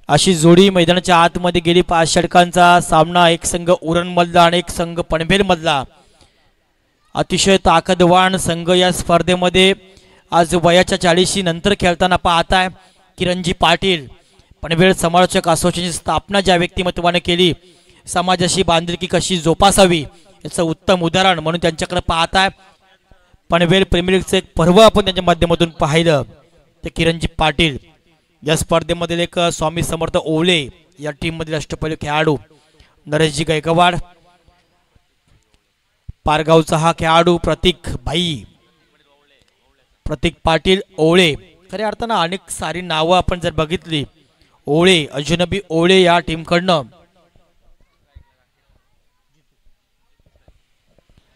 अशी जोडी मैदानाच्या आतमध्ये गेली. 5 षटकांचा सामना. एक संघ उरणमधला आणि एक संघ पनवेलमधला. अतिशय ताकदवान संघ या स्पर्धेमध्ये आज वयाच्या 40 नंतर खेळताना पाहताय. किरणजी पाटील पनवेल समालोचक असोसिएशनची स्थापना ज्या व्यक्तिमत्वाने केली, समाजाशी बांधिलकी कशी जोपासावी याचं उत्तम उदाहरण म्हणून त्यांच्याकडे पाहताय. पनवेल प्रीमियर लीगचं एक पर्व आपण त्यांच्या माध्यमातून पाहिलं. ते किरणजी पाटील या स्पर्धेमधील एक स्वामी समर्थ ओवळे या टीममधील अष्टपैलू खेळाडू. नरेशजी गायकवाड पारगावचा हा खेळाडू. प्रतीक पाटील ओवळे. खऱ्या अर्थानं अनेक सारी नावं आपण जर बघितली, ओवळे अजनबी ओवळे या टीमकडनं.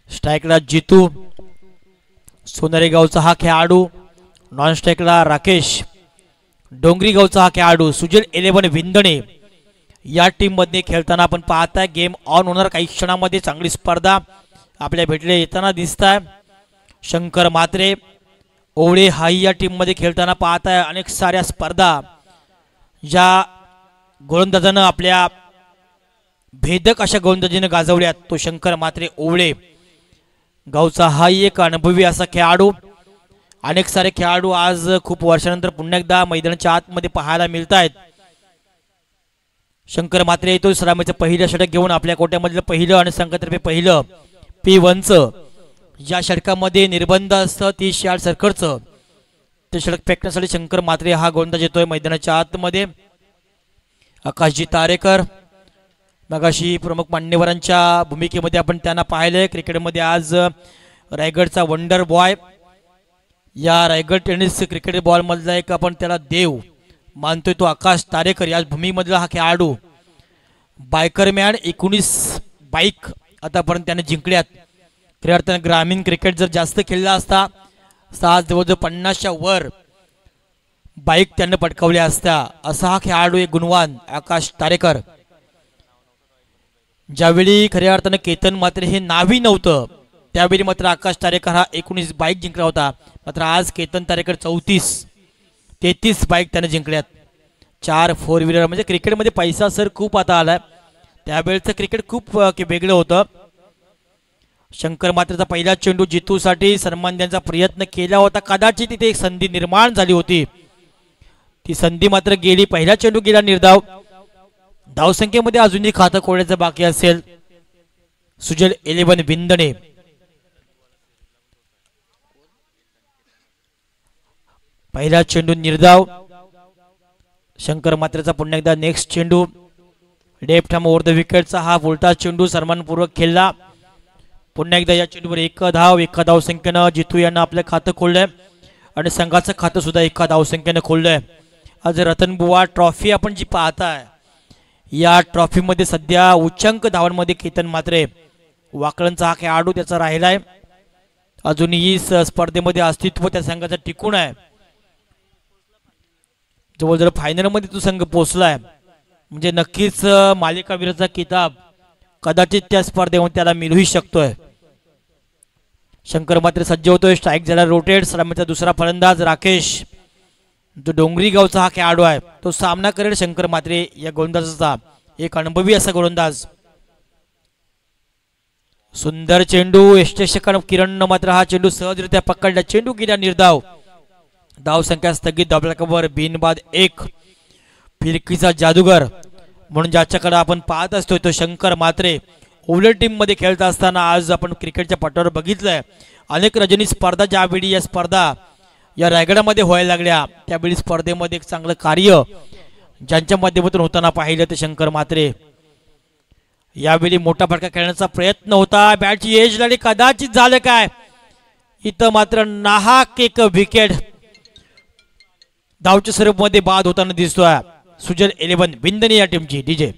स्ट्राईकला जितू सोनारी गावचा हा खेळाडू. नॉन स्ट्राईकला राकेश डोंगरी गावचा हा खेळाडू. सुजल 11 विंदणे या टीम मध्ये खेळताना आपण पाहताय. गेम ऑन होणार काही क्षणामध्ये. चांगली स्पर्धा आपल्या भेटले येताना दिसत आहे. शंकर म्हात्रे ओवळे हाही या टीम मध्ये खेळताना पाहताय. अनेक साऱ्या स्पर्धा ज्या गोलंदाजानं आपल्या भेदक अशा गोलंदाजीने गाजवल्यात तो शंकर म्हात्रे ओवळे गावचा हाही एक अनुभवी असा खेळाडू. अनेक सारे खेळाडू आज खूप वर्षानंतर पुन्हा एकदा मैदानाच्या आतमध्ये पाहायला मिळत आहेत. शंकर म्हात्रे येतो सलामीचं पहिलं षटक घेऊन आपल्या कोट्यामधलं पहिलं आणि संघातर्फे पहिलं P1चं ज्या षटकामध्ये निर्बंध असतं 30 यार्ड सर्कलचं ते षटक फेकण्यासाठी शंकर म्हात्रे हा गोलंदाज येतोय मैदानाच्या आतमध्ये. आकाशजी तारेकर मगाशी प्रमुख मान्यवरांच्या भूमिकेमध्ये आपण त्यांना पाहिलंय. क्रिकेटमध्ये आज रायगडचा वंडर बॉय, या रायगड टेनिस क्रिकेट बॉल मधला एक आपण त्याला देव मानतोय तो आकाश तारेकर या भूमीमधला हा खेळाडू. बायकरमॅन 19 बाईक आतापर्यंत त्याने जिंकल्यात. खऱ्या अर्थानं ग्रामीण क्रिकेट जर जास्त खेळला असता जवळजवळ 50च्या वर बाईक त्याने पटकावल्या असत्या. असा हा खेळाडू एक गुणवान आकाश तारेकर. ज्यावेळी खऱ्या अर्थानं केतन मात्र हे नावी नव्हतं त्यावेळी मात्र आकाश तारेकर हा 19 बाईक जिंकला होता. मात्र आज केतन तारेकर 33 बाईक त्याने जिंकल्यात. 4 4 व्हीलर. म्हणजे क्रिकेटमध्ये पैसा सर खूप आता आलाय. त्यावेळेचं क्रिकेट खूप वेगळं होतं. शंकर मात्रेचा पहिला चेंडू जितूसाठी सन्मान द्यायचा प्रयत्न केला होता. कदाचित तिथे एक संधी निर्माण झाली होती. ती संधी मात्र गेली. पहिला चेंडू गेला निर्धाव. धावसंख्येमध्ये अजूनही खातं खोलायचं बाकी असेल. सुजल 11 विंदणे पहिला चेंडू निर्धाव. शंकर मात्रेचा पुन्हा एकदा नेक्स्ट चेंडू लेफ्ट हॅम ओव्हर द विकेटचा हा उलटा चेंडू सन्मानपूर्वक खेळला. पुन्हा एकदा या चेंडूवर एक धाव संख्येनं जितू यांना आपलं खातं खोललंय आणि संघाचं खातं सुद्धा 1 धावसंख्येनं खोललंय. आज रतनबुवा ट्रॉफी आपण जी पाहताय या ट्रॉफीमध्ये सध्या उच्चांक धावांमध्ये केतन मात्रे वाकळणचा हा खेळाडू त्याचा राहिलाय. अजूनही स्पर्धेमध्ये अस्तित्व त्या संघाचं टिकून आहे. जवळजवळ फायनलमध्ये तो संघ पोहोचलाय. म्हणजे नक्कीच मालिका विरुद्धचा किताब कदाचित त्या स्पर्धेमध्ये त्याला मिळूही शकतोय. शंकर मात्र सज्ज होतोय. स्ट्राईक झाला रोटेट. सलामीचा दुसरा फलंदाज राकेश जो डोंगरी गावचा हा खेळाडू आहे तो सामना करेल शंकर मात्रे या गोलंदाजाचा. एक अनुभवी असा गोलंदाज. सुंदर चेंडू यष्टेशकन किरण मात्र हा चेंडू सहजरित्या पकडला. चेंडू गेला निर्धाव. धाव संख्या स्थगित. धावफलकावर बिनबाद 1. फिरकीचा जादूगर म्हणून ज्याच्याकडे आपण पाहत असतोय तो शंकर मात्रे. ओव्हल टीम मध्ये खेळत असताना आज आपण क्रिकेटच्या पटावर बघितलंय अनेक रजनी स्पर्धा. ज्यावेळी या स्पर्धा या रायगडामध्ये व्हायला लागल्या त्यावेळी स्पर्धेमध्ये एक चांगलं कार्य ज्यांच्या माध्यमातून होताना पाहिलं ते शंकर मात्रे. यावेळी मोठा फटका खेळण्याचा प्रयत्न होता. बॅटची एज लागली. कदाचित झालं काय इथं मात्र नाहक एक विकेट धावच्या स्वरूपामध्ये बाद होताना दिसतोय. सुजल 11 विंदणे या टीमची. डीजे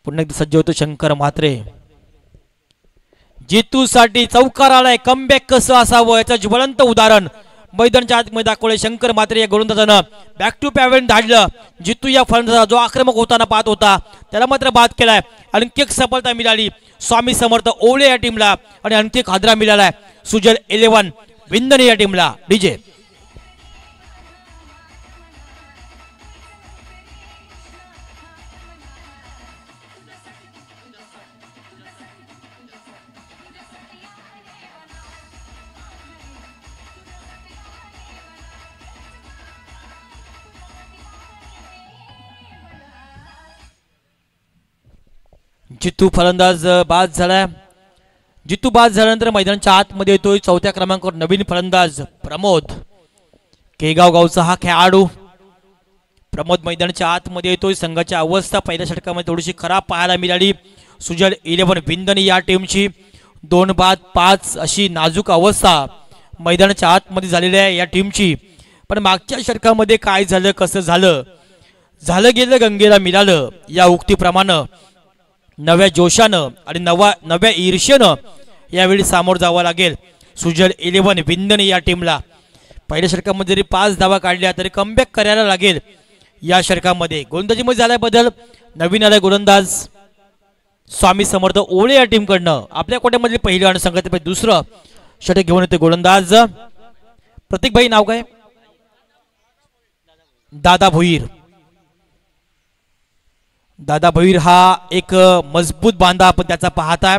पुन्हा एकदा सज्ज होतो शंकर म्हात्रे. जितूसाठी चौकार आलाय. कमबॅक कसं असावं याचं ज्वलंत उदाहरण मैदानाच्या आतमध्ये दाखवले शंकर म्हात्रे या गोलंदाजानं. बॅक टू पॅवेन धाडलं. जितू या फलंदाजा जो आक्रमक होताना पाहत होता त्याला मात्र बाद केलाय. आणखी एक सफलता मिळाली स्वामी समर्थ ओवळे या टीमला आणि आणखी एक हादरा मिळालाय सुजल 11 विंदने या टीमला. डीजे जितू फलंदाज बाद झालाय. जितू बाद झाल्यानंतर मैदानाच्या आतमध्ये येतोय चौथ्या क्रमांकावर नवीन फलंदाज प्रमोद केगाव गावचा हा खेळाडू. प्रमोद मैदानाच्या आतमध्ये येतोय. संघाची अवस्था पहिल्या षटकामध्ये थोडीशी खराब पाहायला मिळाली सुजल 11 विंदनी या टीमची. 2 बाद 5 अशी नाजूक अवस्था मैदानाच्या आतमध्ये झालेली आहे या टीमची. पण मागच्या षटकामध्ये काय झालं कसं झालं झालं गेलं गंगेला मिळालं या उक्तीप्रमाणे नव्या जोशानं आणि नव्या ईर्ष्येनं यावेळी सामोर जावं लागेल सुजल 11 विंदने या टीमला. पहिल्या षटकामध्ये जरी 5 धावा काढल्या तरी कमबॅक करायला लागेल या षटकामध्ये. गोलंदाजीमध्ये झालाय बदल. नवीन आलाय गोलंदाज स्वामी समर्थ ओळे या टीमकडनं. आपल्या कोट्यामधील पहिलं आणि संघातील दुसरं षटक घेऊन येते गोलंदाज प्रतीक भाई. नाव काय? दादा भोईर. दादा भोईर हा एक मजबूत बांधा आपण त्याचा पाहताय.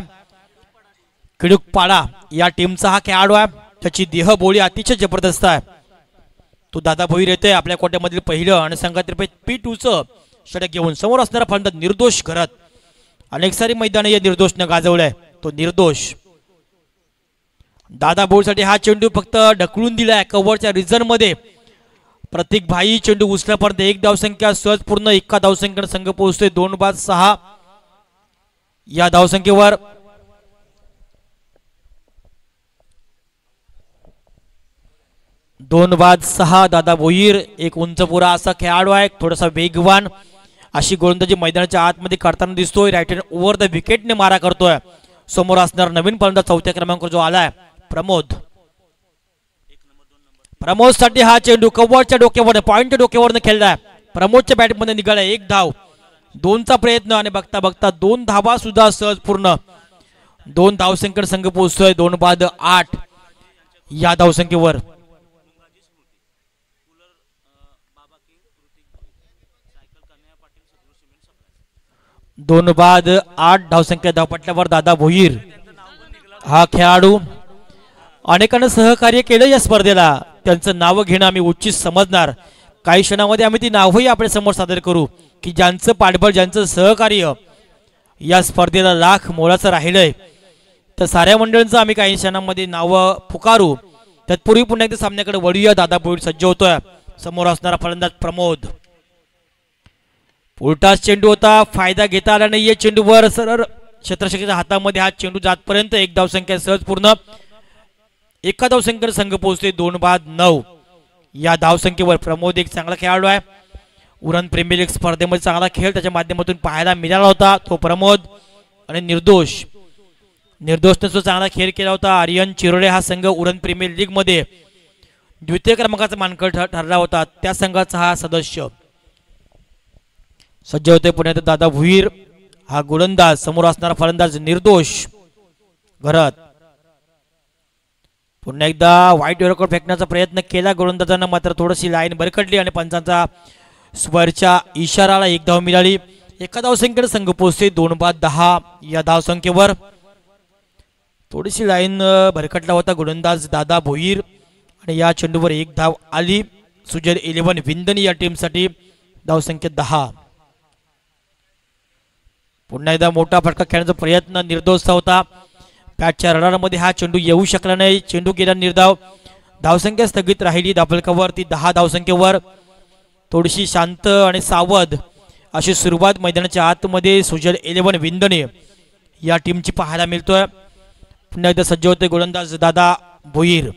किडुकपाडा या टीमचा हा खेळाडू आहे. त्याची देहबोली अतिशय जबरदस्त आहे. तो दादा भोईर येते आपल्या कोट्यामधील पहिलं आणि संघातर्फे P2चं षटक घेऊन. समोर असणारा फलंदाज निर्दोष घरात. अनेक सारी मैदाने या निर्दोषनं गाजवलंय. तो निर्दोष दादा भोईरसाठी हा चेंडू फक्त ढकलून दिलाय कव्हरच्या रिझन मध्ये. प्रतीक भाई चेंडू उचल्यापर्यंत 1 धावसंख्या सहज पूर्ण. 1 धावसंख्येने संघ पोहोचतोय 2 बाद 6 या धावसंख्येवर. दोन बाद 6 दादा भोईर एक उंचपुरा असा खेळाडू आहे. थोडासा वेगवान अशी गोलंदाजी मैदानाच्या आतमध्ये करताना दिसतोय. राईट हँड ओव्हर द विकेटने मारा करतोय. समोर असणार नवीन फलंदाज चौथ्या क्रमांकावर जो आलाय प्रमोद. प्रमोद साठी हा चेंडू कव्वरच्या डोक्यावर पॉइंटच्या डोक्यावरनं खेळलाय. प्रमोदच्या बॅटमध्ये निघालाय 1 धाव. 2चा प्रयत्न आणि बघता बघता 2 धावा सुद्धा सहज पूर्ण. 2 धावसंख्येने संघ पोहोचतोय 2 बाद 8 या धावसंख्येवर. 2 बाद 8 धावसंख्या धावपटल्यावर दादा भोईर हा खेळाडू. अनेकांना सहकार्य केलं या स्पर्धेला. त्यांचं नाव घेणं आम्ही उचित समजणार. काही क्षणामध्ये आम्ही ती नावही आपल्या समोर सादर करू की ज्यांचं पाठबळ ज्यांचं सहकार्य या स्पर्धेला लाख मोलाचं राहिलंय. तर साऱ्या मंडळींचं आम्ही काही क्षणांमध्ये नावं पुकारू. तत्पूर्वी पुन्हा एकदा सामन्याकडे वळूया. दादा भोईर सज्ज होतोय. समोर असणारा फलंदाज प्रमोद. उलटाच चेंडू होता. फायदा घेता आला नाहीये चेंडूवर. सरळ क्षेत्ररक्षकाच्या हातामध्ये हा चेंडू जातपर्यंत 1 धावसंख्या सहज पूर्ण. 1 धावसंख्येने संघ पोहोचते 2 बाद 9 या धावसंख्येवर. प्रमोद एक चांगला खेळाडू आहे. उरण प्रीमियर लीग स्पर्धेमध्ये चांगला खेळ त्याच्या माध्यमातून पाहायला मिळाला होता तो प्रमोद. आणि निर्दोषने तो चांगला खेळ केला होता. आर्यन चिरोळे हा संघ उरण प्रीमियर लीग मध्ये द्वितीय क्रमांकाचा मानकरी ठरला होता. त्या संघाचा हा सदस्य सज्ज होते. पुण्यात दादा भोईर हा गोलंदाज. समोर असणारा फलंदाज निर्दोष घरात. पुन्हा एकदा व्हाईट रेकॉर्ड फेकण्याचा प्रयत्न केला गोलंदाजांना. मात्र थोडीशी लाईन भरकटली आणि पंचांचा स्वरच्या इशाराला 1 धाव मिळाली. 1 धावसंख्येने संघ पोहोचते 2 बाद 10 या धावसंख्येवर. थोडीशी लाईन भरकटला होता गोलंदाज दादा भोईर आणि या चेंडूवर 1 धाव आली. सुजल 11 विंदनी या टीमसाठी. धावसंख्या 10. पुन्हा एकदा मोठा फटका खेळण्याचा प्रयत्न निर्दोषचा होता. पॅचच्या रडारमध्ये हा चेंडू येऊ शकला नाही. चेंडू गेला निर्धाव. धावसंख्या स्थगित राहिली धावफलकावर ती 10 धावसंख्येवर. थोडीशी शांत आणि सावध अशी सुरुवात मैदानाच्या आतमध्ये सुजल 11 विंदने या टीमची पाहायला मिळतोय. पुन्हा एकदा सज्ज होते गोलंदाज दादा भोईर.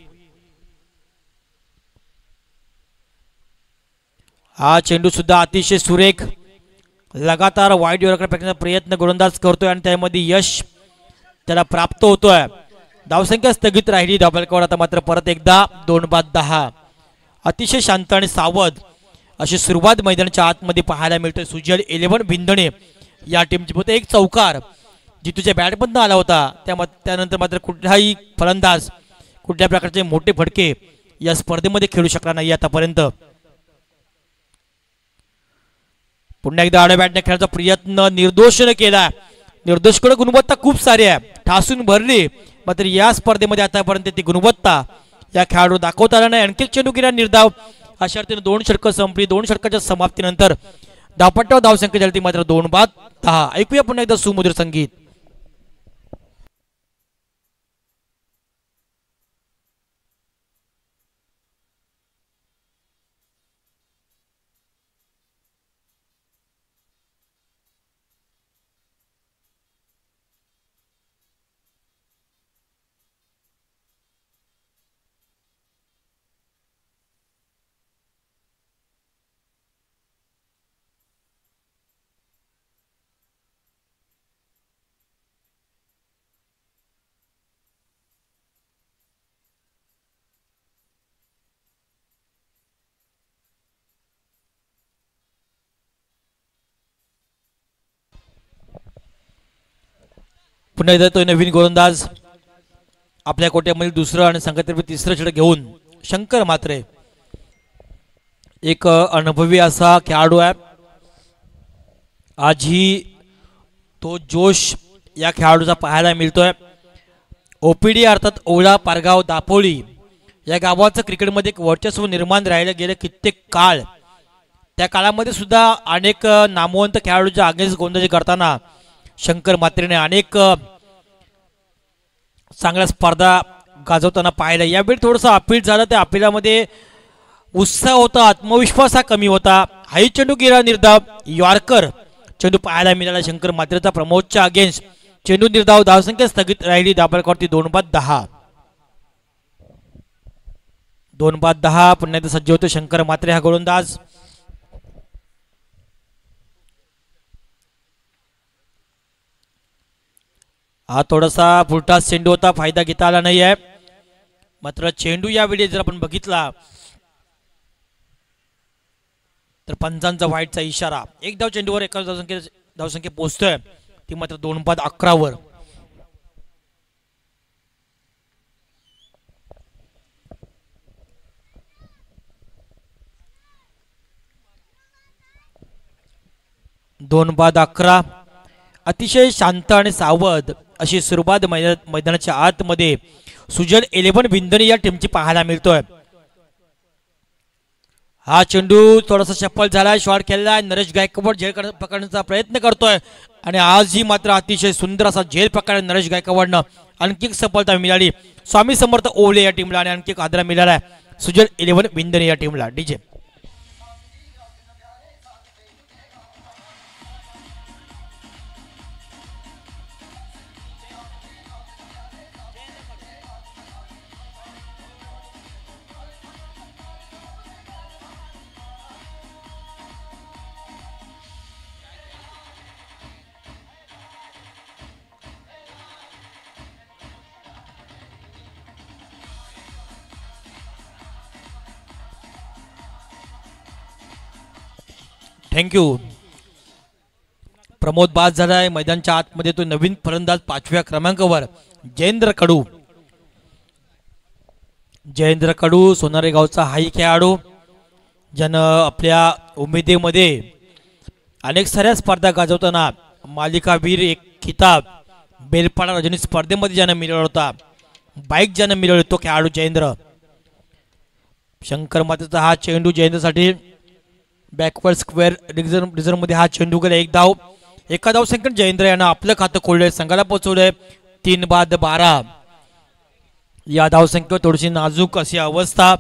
हा चेंडू सुद्धा अतिशय सुरेख लगातार वाईट यॉर्कर फेकण्याचा प्रयत्न गोलंदाज करतोय आणि त्यामध्ये यश त्याला प्राप्त होतोय. धावसंख्या स्थगित राहिली धावफलकावर. आता मात्र परत एकदा 2-10 अतिशय शांत आणि सावध अशी सुरुवात मैदानाच्या आतमध्ये पाहायला मिळते. सुजल 11 भिंदणे या टीमची होते. एक चौकार जितूच्या बॅटमधून आला होता. त्यानंतर मात्र कुठलाही फलंदाज कुठल्या प्रकारचे मोठे फटके या स्पर्धेमध्ये खेळू शकला नाही आतापर्यंत. पुन्हा एकदा आडव्या बॅटने खेळायचा प्रयत्न निर्दोषने केला. निर्दोषकडे गुणवत्ता खूप सारी आहे, ठासून भरली, मात्र या स्पर्धेमध्ये आतापर्यंत ती गुणवत्ता या खेळाडू दाखवता आला नाही. आणखी चेंडू गेला निर्धाव. अशा अर्थीने 2 षटकं संपली. 2 षटकाच्या समाप्तीनंतर धावपट्ट्यावर धावसंख्या झाली ती मात्र 2-10. ऐकूया पुन्हा एकदा सुमधुर संगीत. पुन्हा एकदा तो नवीन गोलंदाज आपल्या कोट्यामध्ये दुसरं आणि संघातर्फे तिसरं षटक घेऊन शंकर मात्रे एक अनुभवी असा खेळाडू आहे. आजही तो जोश या खेळाडूचा पाहायला मिळतोय. ओपीडी अर्थात ओळा पारगाव दापोली या गावाचं क्रिकेटमध्ये एक वर्चस्व निर्माण राहिलं गेलं कित्येक काळ. त्या काळामध्ये सुद्धा अनेक नामवंत खेळाडूच्या अगेन्स्ट गोलंदाजी करताना शंकर मात्रेने अनेक चांगल्या स्पर्धा गाजवताना पाहिलं. यावेळी थोडंसं अपील झालं. त्या अपिलामध्ये उत्साह होता, आत्मविश्वास हा कमी होता. हाई चेंडू गेला निर्धाव. यॉर्कर चेंडू पाहायला मिळाला शंकर मात्रेचा प्रमोदच्या अगेन्स्ट. चेंडू निर्धाव. धावसंख्या स्थगित राहिली धावफलकावरती 2-10. 2-10. पुन्हा एकदा सज्ज होतो शंकर मात्रे हा गोलंदाज. हा थोडासा फुलटा चेंडू होता, फायदा घेता आला नाही आहे. मात्र चेंडू यावेळी जर आपण बघितला तर पंचांचा वाईटचा इशारा. एक धाव चेंडूवर एका धावसंख्या पोहोचतोय ती मात्र 2-11 वर. दोन बाद 11. अतिशय शांत आणि सावध अशी सुरुवात मैदानाच्या आतमध्ये सुजल 11 भिंदणी या टीमची पाहायला मिळतोय. हा चेंडू थोडासा सफल झालाय. शॉट खेळलाय. नरेश गायकवाड झेल पकडण्याचा प्रयत्न करतोय आणि आजही मात्र अतिशय सुंदर असा झेल पकडला नरेश गायकवाडनं. आणखी सफलता मिळाली स्वामी समर्थ ओवले या टीमला आणि आणखी आदरा मिळाला सुजल 11 भिंदणी या टीमला. DJ thank you. प्रमोद बाद झालाय मैदानाच्या आतमध्ये. तो नवीन फलंदाज 5व्या क्रमांकावर जयेंद्र कडू. जयेंद्र कडू सोनारे गावचा हाही खेळाडू ज्यानं आपल्या उमेदीमध्ये अनेक साऱ्या स्पर्धा गाजवताना मालिकावीर एक खिताब बेलपाडा रजनी स्पर्धेमध्ये ज्यानं मिळवला होता, बाईक ज्यानं मिळवली तो खेळाडू जयेंद्र. शंकर मातेचा हा चेंडू जयेंद्रसाठी बॅकवर्ड स्क्वेअर रिझर्व मध्ये हा चेंडू गेला. एक धाव. एका धावसंख्येत जयेंद्र यानं आपलं खातं खोललंय, संघाला पोहोचवलंय 3-12. या धावसंख्येवर थोडीशी नाजूक अशी अवस्था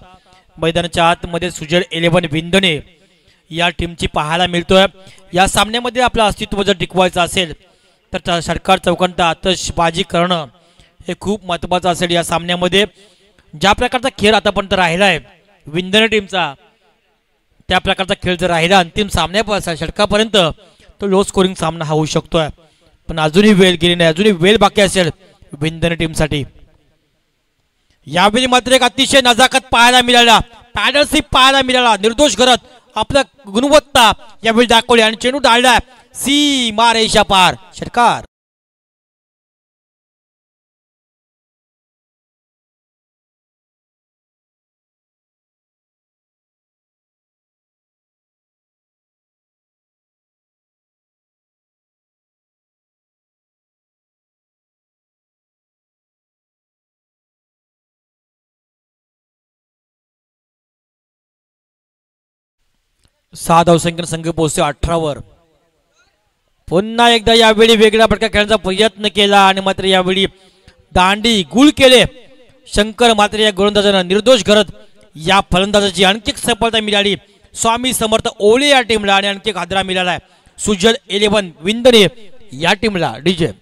मैदानाच्या आतमध्ये सुजल 11 भिंदणे या टीमची पाहायला मिळतोय. या सामन्यामध्ये आपलं अस्तित्व जर टिकवायचं असेल तर षटकार चौकांचा आतषबाजी करणं हे खूप महत्त्वाचं असेल. या सामन्यामध्ये ज्या प्रकारचा खेळ आतापर्यंत राहिला आहे भिंदणे टीमचा, त्या प्रकारचा खेळ जर राहिला अंतिम सामन्या षटकापर्यंत तो लो स्कोरिंग सामना हा होऊ शकतोय. पण अजूनही वेळ गेली नाही, अजूनही वेळ बाकी असेल विंधन टीमसाठी. यावेळी मात्र एक अतिशय नजाकत पाहायला मिळाला, पॅडलशिप पाहायला मिळाला. निर्दोष करत आपल्या गुणवत्ता यावेळी दाखवली आणि चेंडू डाळला सीमा रेषा पार. षटकार. सहा धावसंख्येने संघ पोहोचते 18 वर. पुन्हा एकदा यावेळी वेगळ्या प्रकार खेळण्याचा प्रयत्न केला आणि मात्र यावेळी दांडी गुल केले शंकर. मात्र या गोलंदाजांना निर्दोष करत या फलंदाजाची आणखी एक सफलता मिळाली स्वामी समर्थ ओळे या टीमला आणि आणखी एक हादरा मिळाला सुजल 11 विंदणे या टीमला. डीजे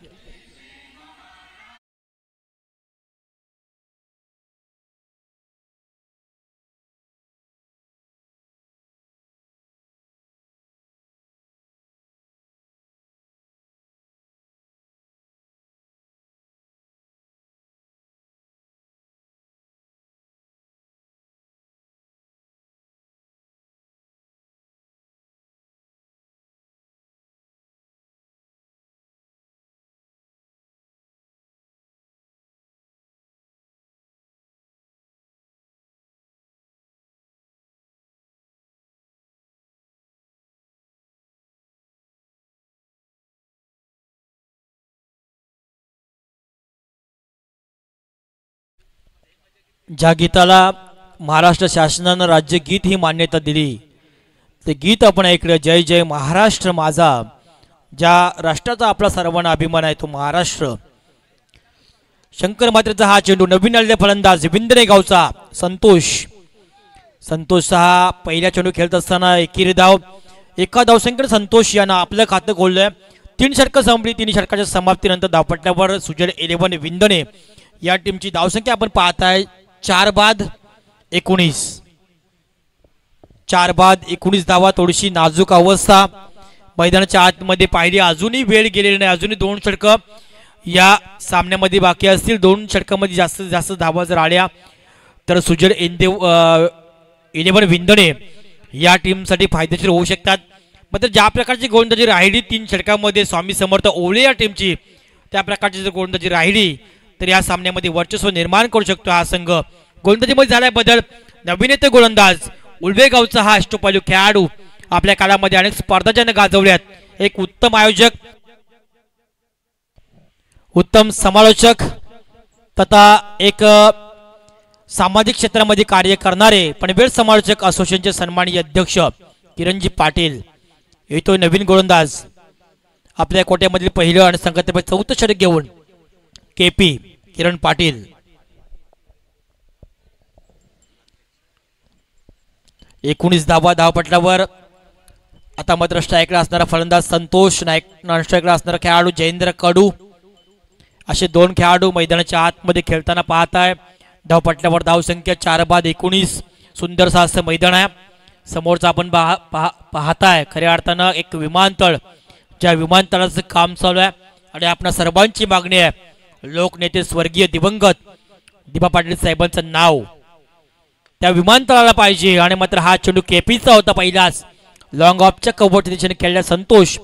ज्या गीताला महाराष्ट्र शासनानं राज्यगीत ही मान्यता दिली ते गीत आपण ऐकलं, जय जय महाराष्ट्र माझा. ज्या राष्ट्राचा आपला सर्वांना अभिमान आहे तो महाराष्ट्र. शंकर मात्रेचा हा चेंडू नवीन आलेले फलंदाज विंदणे गावचा संतोष. संतोष हा पहिल्या चेंडू खेळत असताना एकेरी धाव. एका धावसंख्येने संतोष यानं आपलं खातं खोललंय. 3 षटकं संपली. 3 षटकाच्या समाप्तीनंतर धावपट्ट्यावर सुजल 11 विंदणे या टीमची धावसंख्या आपण पाहताय 4 बाद 19. 4 बाद 19 धावा. थोडीशी नाजूक अवस्था मैदानाच्या आतमध्ये पाहिली. अजूनही वेळ गेलेली नाही. अजूनही 2 षटकं या सामन्यामध्ये बाकी असतील. 2 षटकामध्ये जास्तीत जास्त धावा जर आल्या तर सुजल 11 विंदणे या टीमसाठी फायदेशीर होऊ शकतात. मात्र ज्या प्रकारची गोलंदाजी राहिली 3 षटकामध्ये स्वामी समर्थ ओळे या टीमची, त्या प्रकारची जर गोलंदाजी राहिली तर या सामन्यामध्ये वर्चस्व निर्माण करू शकतो हा संघ. गोलंदाजीमध्ये झालाय बदल. नवीन येते गोलंदाज उलवेगावचा हा अष्टपैलू खेळाडू आपल्या काळामध्ये अनेक स्पर्धा ज्याने गाजवल्यात. एक उत्तम आयोजक, उत्तम समालोचक तथा एक सामाजिक क्षेत्रामध्ये कार्य करणारे पनवेल समालोचक असोसिएशनचे सन्माननीय अध्यक्ष किरणजी पाटील. येतो नवीन गोलंदाज आपल्या कोट्यामधील पहिलं आणि संघातर्फे 4थं षटक घेऊन केपी किरण पाटील. 19 धावा धावपटलावर. आता मात्र स्ट्राईकला असणारा फलंदाज संतोष नाईक, नॉन स्ट्राईकला असणारा खेळाडू जयेंद्र कडू. असे 2 खेळाडू मैदानाच्या आतमध्ये खेळताना पाहताय. धावपटल्यावर धावसंख्या 4 बाद 19. सुंदरसा असं मैदान आहे. समोरचं आपण पाहताय खऱ्या अर्थानं एक विमानतळ. ज्या विमानतळाचं काम चालू आहे आणि आपल्या सर्वांची मागणी आहे लोकनेते स्वर्गीय दिवंगत दिबा पाटील साहेबांचं नाव त्या विमानतळाला पाहिजे. आणि मात्र हा चेंडू केपीचा होता पहिलाच. लॉंग ऑफच्या कव्हरच्या दिशेने खेळल्या संतोष.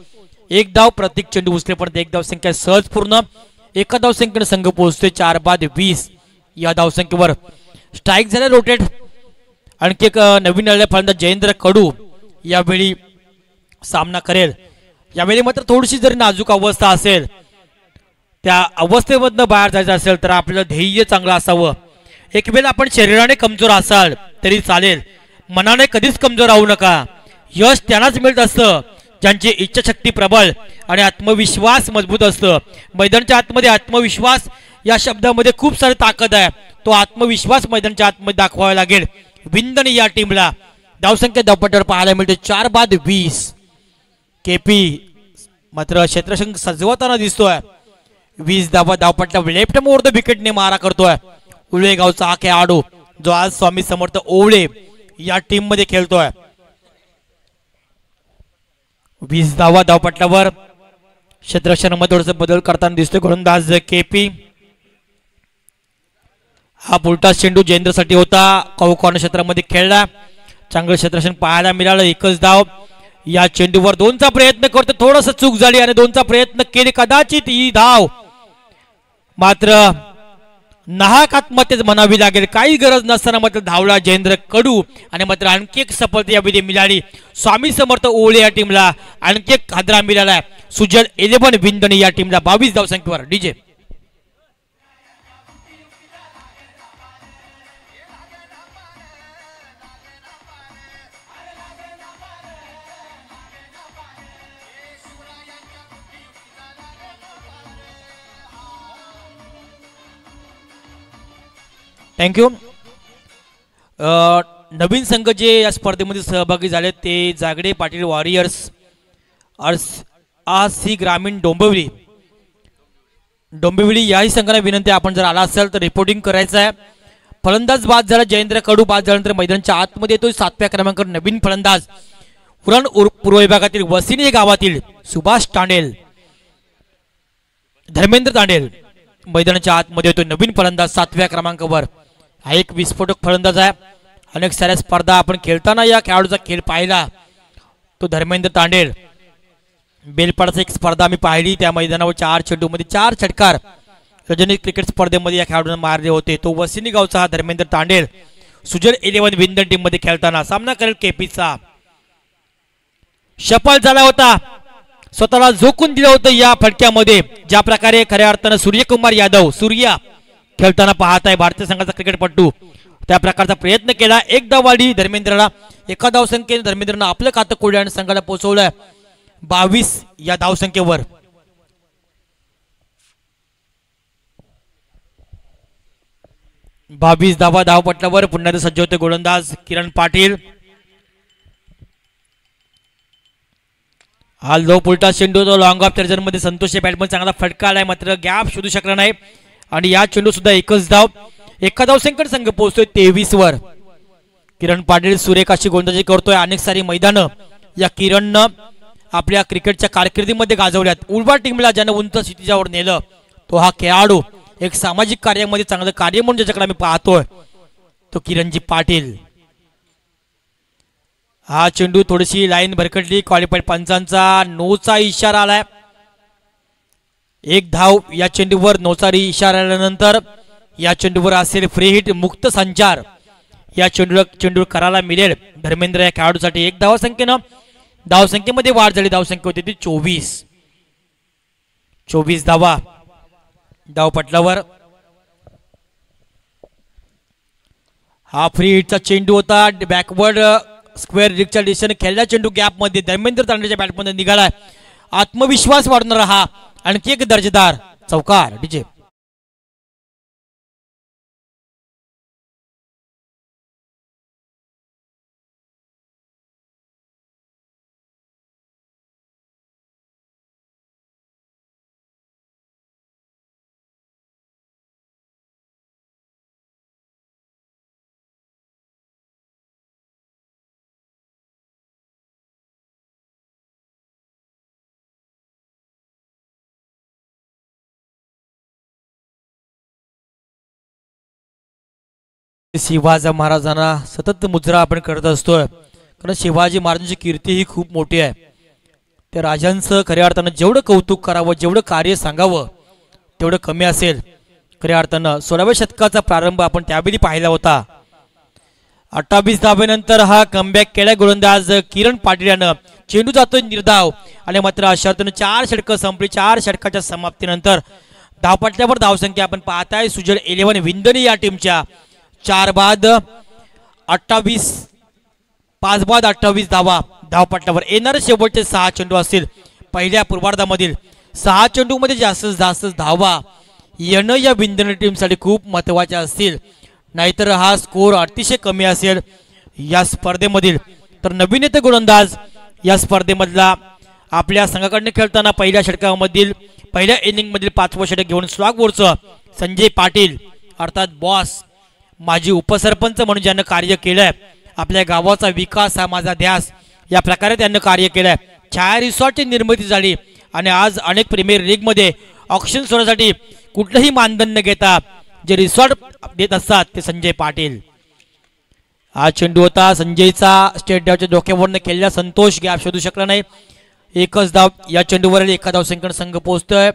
1 धाव प्रत्येक चेंडू उचलेपर्यंत 1 धावसंख्या सहज पूर्ण. 1 धावसंख्येने संघ पोहोचतोय 4 बाद 20 या धावसंख्येवर. स्ट्राईक झाले रोटेट. आणखी एक नवीन आलेला फलंदाज जयेंद्र कडू यावेळी सामना करेल. यावेळी मात्र थोडीशी जरी नाजूक अवस्था असेल, त्या अवस्थेमधनं बाहेर जायचं असेल तर आपल्याला ध्येय चांगलं असावं. एक वेळ आपण शरीराने कमजोर असाल तरी चालेल, मनाने कधीच कमजोर राहू नका. यश त्यांनाच मिळत असतं ज्यांची इच्छाशक्ती प्रबळ आणि आत्मविश्वास मजबूत असतं. मैदानाच्या आतमध्ये आत्मविश्वास या शब्दामध्ये खूप सारी ताकद आहे. तो आत्मविश्वास मैदानाच्या आतमध्ये दाखवावा लागेल विंदणे या टीमला. धावसंख्या धावपट्ट्यावर पाहायला मिळते 4 बाद 20. केपी मात्र क्षेत्रसंघ सजवताना दिसतोय. 20 धावा धावपट्ट्या लेफ्ट मोर विकेटने मारा करतोय उलवेगावचा हा खेळाडू जो आज स्वामी समर्थ ओवळे या टीम मध्ये खेळतोय. 20 धावा धावपटलावर. क्षेत्ररक्षणामध्ये थोडंसं बदल करताना दिसतोय गोलंदाज केपी. हा उलटा चेंडू जयेंद्रसाठी होता. कॉर्नर क्षेत्रामध्ये खेळला. चांगलं क्षेत्ररक्षण पाहायला मिळालं. एकच धाव. या चेंडूवर 2चा प्रयत्न करतो. थोडंसं चूक झाली आणि 2चा प्रयत्न केले. कदाचित ही धाव मात्र नाहक आत्महत्येच म्हणावी लागेल. काही गरज नसताना मात्र धावला जयेंद्र कडू आणि मात्र आणखी एक सफलता यामध्ये मिळाली. स्वामी समर्थ ओळे या टीमला आणखी एक हादरा मिळाला. सुजल 11 विंदणी या टीमला 22 धावसंख्येवर. DJ thank you. नवीन संघ जे या स्पर्धेमध्ये सहभागी झाले ते जागडे पाटील वॉरियर्स, RC ग्रामीण डोंबिवली. याही संघाला विनंती आपण जर आला असेल तर रिपोर्टिंग करायचं आहे. फलंदाज बाद झाला जयेंद्र कडू. बाद झाल्यानंतर मैदानाच्या आतमध्ये येतोय 7व्या क्रमांकावर नवीन फलंदाज उरण पूर्व विभागातील वसिनी गावातील सुभाष तांडेल, धर्मेंद्र तांडेल मैदानाच्या आतमध्ये येतोय नवीन फलंदाज 7व्या क्रमांकावर. हा एक विस्फोटक फलंदाज आहे. अनेक साऱ्या स्पर्धा आपण खेळताना या खेळाडूचा खेळ पाहिला. तो धर्मेंद्र तांडेल. बेलपाडाची एक स्पर्धा आम्ही पाहिली. त्या मैदानावर 4 चेंडूमध्ये 4 षटकार रजनी क्रिकेट स्पर्धेमध्ये या खेळाडूंना मारले होते. तो वसिनी गावचा हा धर्मेंद्र तांडेल सुजल 11 विंदन टीम मध्ये खेळताना सामना करेल केपीचा. सफल झाला होता. स्वतःला झोकून दिलं होतं या फटक्यामध्ये. ज्या प्रकारे खऱ्या अर्थानं सूर्यकुमार यादव सूर्या खेळताना पाहत आहे भारतीय संघाचा क्रिकेटपटू, त्या प्रकारचा प्रयत्न केला. एक धाववाडी धर्मेंद्रला. एका धावसंख्येने धर्मेंद्रनं आपलं खातं कोड्या आणि संघाला पोहोचवलं 22 या धावसंख्येवर. धावपटलावर पुन्हा सज्ज होते गोलंदाज किरण पाटील. हा लो पुलटा चेंडू तो लॉंग ऑफ चर्जर मध्ये संतोष बॅटमन चांगला फटका आलाय मात्र गॅप शोधू शकला नाही आणि या चेंडू सुद्धा एकच धाव. एका धावसंख्येने संघ पोहोचतोय 23 वर. किरण पाटील सुरेख अशी गोलंदाजी करतोय. अनेक सारी मैदानं या किरणनं आपल्या क्रिकेटच्या कारकिर्दीमध्ये गाजवल्यात. उलवा टीमला ज्यानं उंच क्षितिजावर नेलं तो हा खेळाडू. एक सामाजिक कार्यामध्ये चांगलं कार्य म्हणून ज्याच्याकडे आम्ही पाहतोय तो किरणजी पाटील. हा चेंडू थोडीशी लाईन भरकटली. क्वालिफाईड पंचांचा नोचा इशारा आलाय. एक धाव या चेंडूवर. नोचा इशारा आल्यानंतर या चेंडूवर असेल फ्री हिट मुक्त संचार. या चेंडू करायला मिळेल धर्मेंद्र या खेळाडूसाठी. एक धावसंख्येमध्ये वाढ झाली. धावसंख्या होती ती 24 धावा धावपटलावर. हा फ्री हिटचा चेंडू होता. बॅकवर्ड स्क्वेअर रिगच्या दिशेने खेळला चेंडू गॅप मध्ये धर्मेंद्र तांडेच्या बॅटमध्ये निघाला. आत्मविश्वास वाढणारा हा आणखी एक दर्जेदार चौकार. डीजे शिवाजी महाराजांना सतत मुजरा आपण करत असतोय कारण शिवाजी महाराजांची कीर्ती ही खूप मोठी आहे. त्या राजांचं खऱ्या अर्थानं जेवढं कौतुक करावं जेवढं कार्य सांगावं तेवढं कमी असेल. खऱ्या अर्थानं 16व्या शतकाचा प्रारंभ आपण त्यावेळी पाहिला होता. 28 धावेनंतर हा कमबॅक केला गोलंदाज किरण पाटील यानं. चेंडू जातोय निर्धाव आणि मात्र अशा अर्थानं 4 षटकं संपली. 4 षटकाच्या समाप्तीनंतर धावपटल्यावर धावसंख्या आपण पाहताय सुजल 11 विंदणी या टीमच्या 4 बाद 28 5 बाद 28 धावा धावपटलावर. येणारे शेवटचे 6 चेंडू असतील पहिल्या पूर्वार्धामधील 6 चेंडूमध्ये जास्त धावा येणं या विंदणी टीमसाठी खूप महत्त्वाचे असतील. नाहीतर हा स्कोर अतिशय कमी असेल या स्पर्धेमधील. तर नवीन येते गोलंदाज या स्पर्धेमधला आपल्या संघाकडून खेळताना पहिल्या षटकामधील पहिल्या इनिंग मधील 5वं षटक घेऊन स्लॉगवरचं संजय पाटील अर्थात बॉस माजी उपसरपंच म्हणून ज्यांनी कार्य केलंय. आपल्या गावाचा विकास हा माझा ध्यास या प्रकारे त्यांनी कार्य केलंय. छाया रिसॉर्टची निर्मिती झाली आणि आज अनेक प्रीमियर लीगमध्ये ऑक्शन सोडण्यासाठी कुठलंही मानधन न घेता जे रिसॉर्ट देत असतात ते संजय पाटील. हा चेंडू होता संजयचा स्टेट डावच्या डोक्यावरनं खेळला. संतोष गॅप शोधू शकला नाही. एकच धाव या चेंडूवरील एका धावसंख्येवर संघ पोहोचतोय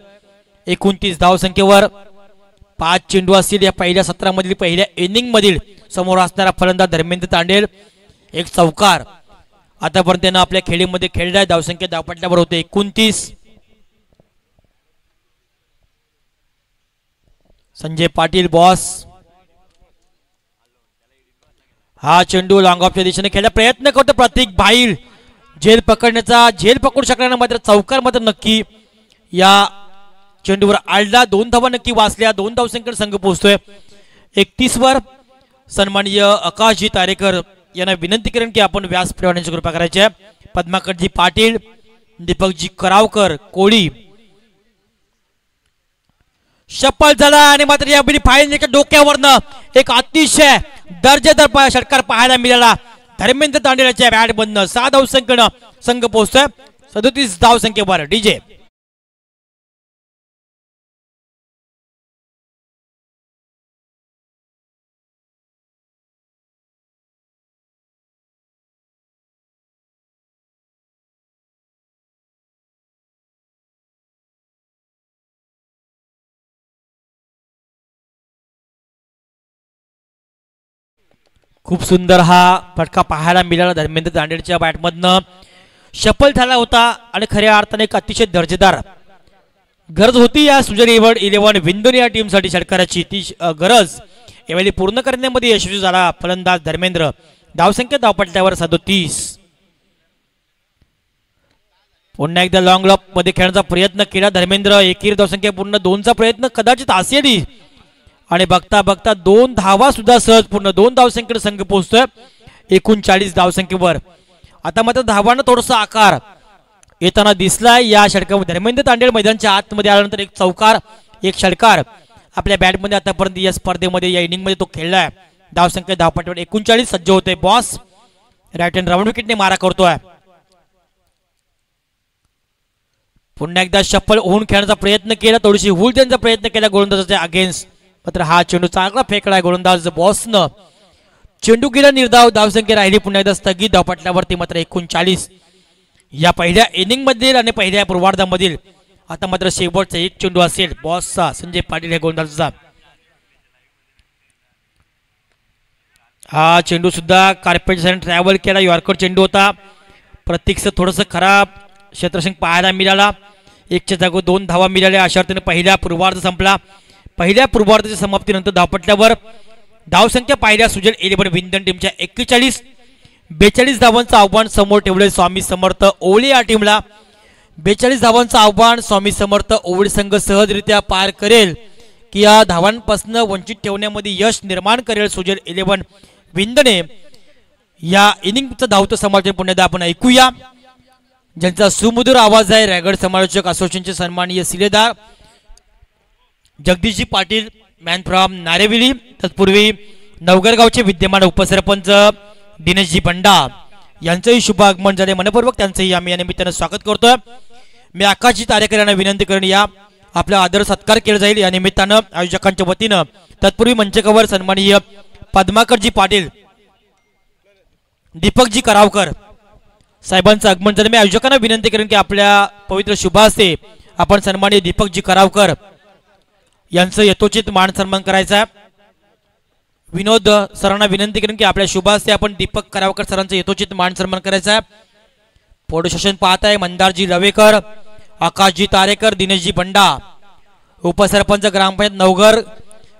29 धावसंख्येवर. 5 चेंडू असतील या पहिल्या सत्रामधील पहिल्या इनिंग मधील. समोर असणारा फलंदाज धर्मेंद्र तांडेल एक चौकार आतापर्यंत त्यानं आपल्या खेळीमध्ये खेळलाय. धावसंख्या धावपटल्यावर होते 29. संजय पाटील बॉस. हा चेंडू लॉंग ऑफच्या दिशेने खेळला प्रयत्न करतो प्रतीक भाईल झेल पकडण्याचा. झेल पकडू शकल्यानं मात्र चौकार मात्र नक्की या चेंडूवर आडला. 2 धावा नक्की वाचल्या. 2 धावसंख्येवर संघ पोहोचतोय 31 वर. सन्माननीय आकाशजी तारेकर यांना विनंती करेन की आपण व्यासपीठावर कृपा करायची आहे. पद्माकरजी पाटील, दीपकजी करावकर, कोळी शपल झाला आणि मात्र या फायनलच्या डोक्यावरनं एक अतिशय दर्जेदार षटकार पाहायला मिळाला. धर्मेंद्र तांडेलाच्या बॅट बंद 6 धावसंख्येनं संघ पोहोचतोय 37 धावसंख्येवर. डीजे खूप सुंदर हा फटका पाहायला मिळाला. धर्मेंद्र तांडेलच्या बॅटमधनं शफल झाला होता आणि खऱ्या अर्थाने एक अतिशय दर्जेदार गरज होती या सुजर 11 विंदोर या टीमसाठी षटकाराची. ती गरज यावेळी पूर्ण करण्यामध्ये यशस्वी झाला फलंदाज धर्मेंद्र. धावसंख्या धावपटल्यावर 37. पुन्हा एकदा लॉंग लॉप मध्ये खेळण्याचा प्रयत्न केला धर्मेंद्र. एकेरी धावसंख्या पूर्ण 2चा प्रयत्न कदाचित असेल आणि बघता बघता 2 धावा सुद्धा सहज पूर्ण 2 धावसंख्येवर संघ पोहोचतोय 39 धावसंख्येवर. आता मात्र धावांना थोडासा आकार येताना दिसलाय या षटकामध्ये. धर्मेंद्र तांडेल मैदानाच्या आतमध्ये आल्यानंतर एक चौकार एक षटकार आपल्या बॅटमध्ये आतापर्यंत या स्पर्धेमध्ये या इनिंगमध्ये तो खेळलाय. धावसंख्या धावपटवर 39 सज्ज होते. बॉस राईट हँड राऊंड विकेटने मारा करतोय. पुन्हा एकदा शफल होऊन खेळण्याचा प्रयत्न केला. थोडीशी हुल देण्याचा प्रयत्न केला गोलंदाजाच्या अगेन्स्ट. मात्र हा चेंडू चांगला फेकलाय गोलंदाज बॉसनं. चेंडू गेला निर्धाव. धावसंख्या राहिली पुन्हा एकदा स्थगित. धावपटल्यावरती मात्र 39 या पहिल्या इनिंग मधील आणि पहिल्या पूर्वार्धामधील. आता मात्र शेवटचा एक चेंडू असेल बॉसचा संजय पाटील हे गोलंदाजाचा. हा चेंडू सुद्धा कार्पेटच्या ट्रॅव्हल केला. यॉर्कर चेंडू होता. प्रतीकचं थोडंसं खराब क्षेत्ररक्षण पाहायला मिळाला. 1च्या जागेवर 2 धावा मिळाल्या. अशा अर्थाने पहिला पूर्वार्ध संपला. पहिल्या पूर्वार्धाच्या समाप्तीनंतर धावपटल्यावर धावसंख्या पाहिल्या सुजल 11 विंधन टीमच्या 41 धावांचं आव्हान समोर ठेवले स्वामी समर्थ ओवळी या टीमला. 42 धावांचं आव्हान स्वामी समर्थ ओवळी संघ सहजरित्या पार करेल की या धावांपासून वंचित ठेवण्यामध्ये यश निर्माण करेल सुजल 11 विंधने. या इनिंगचं धावतं समालोचन पुन्हा आपण ऐकूया ज्यांचा सुमधुर आवाज आहे. रायगड समालोचक असोसिएशनचे सन्माननीय शिलेदार जगदीशजी पाटील मॅन फ्रॉम नारेविली. तत्पूर्वी नवगरगावचे विद्यमान उपसरपंच दिनेशजी बंडा यांचंही शुभ आगमन झाले. मनपूर्वक त्यांचंही आम्ही या निमित्तानं स्वागत करतोय. मी आकाशजी तारेकर यांना विनंती करून या आपला आदर सत्कार केला जाईल या निमित्तानं आयोजकांच्या वतीनं. तत्पूर्वी मंचकावर सन्माननीय पद्माकरजी पाटील, दीपकजी करावकर साहेबांचं आगमन झालं. मी आयोजकांना विनंती करेन की आपल्या पवित्र शुभास्ते आपण सन्माननीय दीपकजी करावकर यांचं यथोचित मान सन्मान करायचा. विनोद सरांना विनंती करेन की आपल्या शुभास्ते आपण दीपक करावकर सरांचं यथोचित मान सन्मान करायचा. फोटो सेशन पाहत आहे मंदारजी लवेकर, आकाशजी तारेकर, दिनेशजी बंडा, उपसरपंच ग्रामपंचायत नवघर.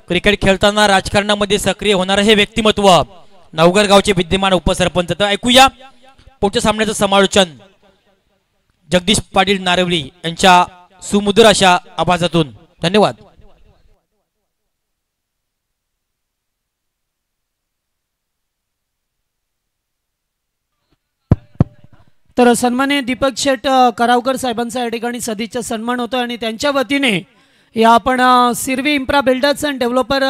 क्रिकेट खेळताना राजकारणामध्ये सक्रिय होणारे हे व्यक्तिमत्व नवघर गावचे विद्यमान उपसरपंच. तर ऐकूया पुढच्या सामन्याचं समालोचन जगदीश पाटील नारवली यांच्या सुमधुर अशा आवाजातून. धन्यवाद. तर सन्मान्य दीपक शेठ करावकर साहेबांचा या ठिकाणी सदिच्छा सन्मान होतो आणि त्यांच्या वतीने या आपण सिरवी इम्प्रा बिल्डर्स अँड डेव्हलपर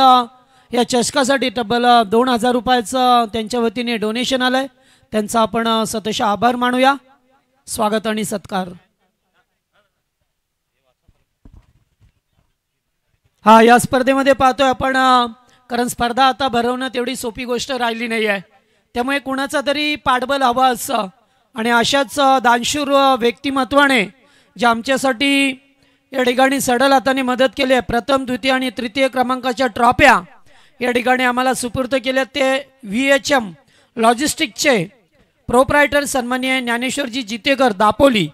या चषकासाठी तब्बल 2000 रुपयाचं त्यांच्या वतीने डोनेशन आलंय. त्यांचा आपण सतत आभार मानूया. स्वागत आणि सत्कार। हा, या स्पर्धेमध्ये पाहतोय आपण, कारण स्पर्धा आता भरवणं तेवढी सोपी गोष्ट राहिली नाही आहे, त्यामुळे कुणाचा तरी पाठबळ हवा असं, आणि अशाच दानशूर व्यक्तिमत्वाने जे आमच्यासाठी या ठिकाणी सडल हाताने मदत केली आहे, प्रथम द्वितीय आणि तृतीय क्रमांकाच्या ट्रॉफ्या या ठिकाणी आम्हाला सुपूर्द केल्या, ते VHM लॉजिस्टिकचे प्रोप्रायटर सन्माननीय ज्ञानेश्वरजी जितेकर दापोली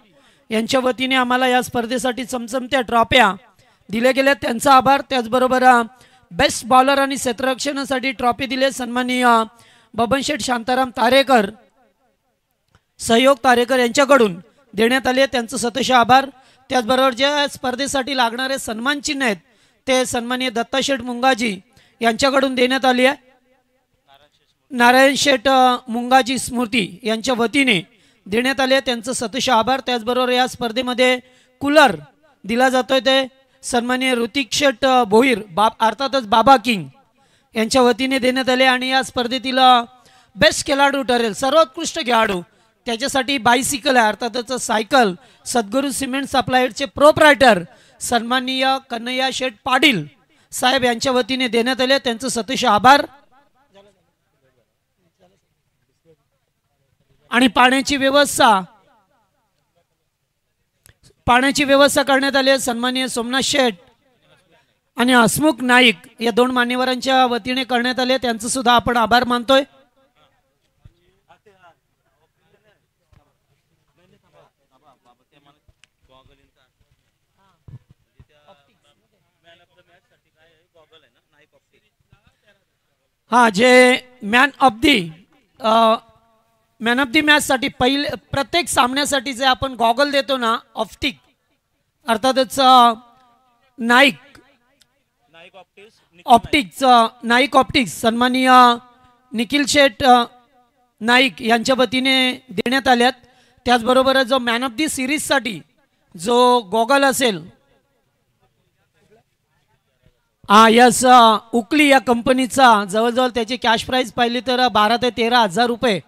यांच्या वतीने आम्हाला या स्पर्धेसाठी चमचमत्या ट्रॉफ्या दिल्या गेल्या, त्यांचा आभार। त्याचबरोबर बेस्ट बॉलर आणि क्षेत्ररक्षणासाठी ट्रॉफी दिले सन्माननीय बबनशेठ शांताराम तारेकर, सहयोग तारेकर यांच्याकडून देण्यात आले, त्यांचं सतश आभार। त्याचबरोबर ज्या स्पर्धेसाठी लागणारे सन्मान चिन्ह आहेत ते सन्माननीय दत्ताशेठ मुंगाजी यांच्याकडून देण्यात आली आहे, नारायण शेठ मुंगाजी स्मृती यांच्या वतीने देण्यात आले, त्यांचं सतश आभार। त्याचबरोबर या स्पर्धेमध्ये कूलर दिला जातोय ते सन्माननीय ऋतिक शेठ भोईर अर्थातच बाबा किंग यांच्या वतीने देण्यात आले, आणि या स्पर्धेतील बेस्ट खेळाडू ठरेल, सर्वोत्कृष्ट खेळाडू, त्याच्यासाठी बायसिकल आहे अर्थातच सायकल सद्गुरू सिमेंट सप्लायरचे प्रोप्रायटर सन्माननीय कन्हैया शेठ पाटील साहेब यांच्या वतीने देण्यात आले, त्यांचं सतश आभार। आणि पाण्याची व्यवस्था करण्यात आली सन्माननीय सोमनाथ शेठ आणि हसमुख नाईक या दोन मान्यवरांच्या वतीने करण्यात आले, त्यांचं सुद्धा आपण आभार मानतोय। हा, जे मॅन ऑफ दी मॅच साठी पहिले प्रत्येक सामन्यासाठी जे आपण गॉगल देतो ना, ऑप्टिक अर्थातच नाईक ऑप्टिक्स सन्माननीय निखिल शेठ नाईक यांच्या वतीने देण्यात आल्यात। त्याचबरोबर जो मॅन ऑफ दी सिरीज साठी जो गॉगल असेल, यस उकली या कंपनीचा जवळजवळ त्याची कॅश प्राइस पाहिली तर 12 ते 13 हजार रुपये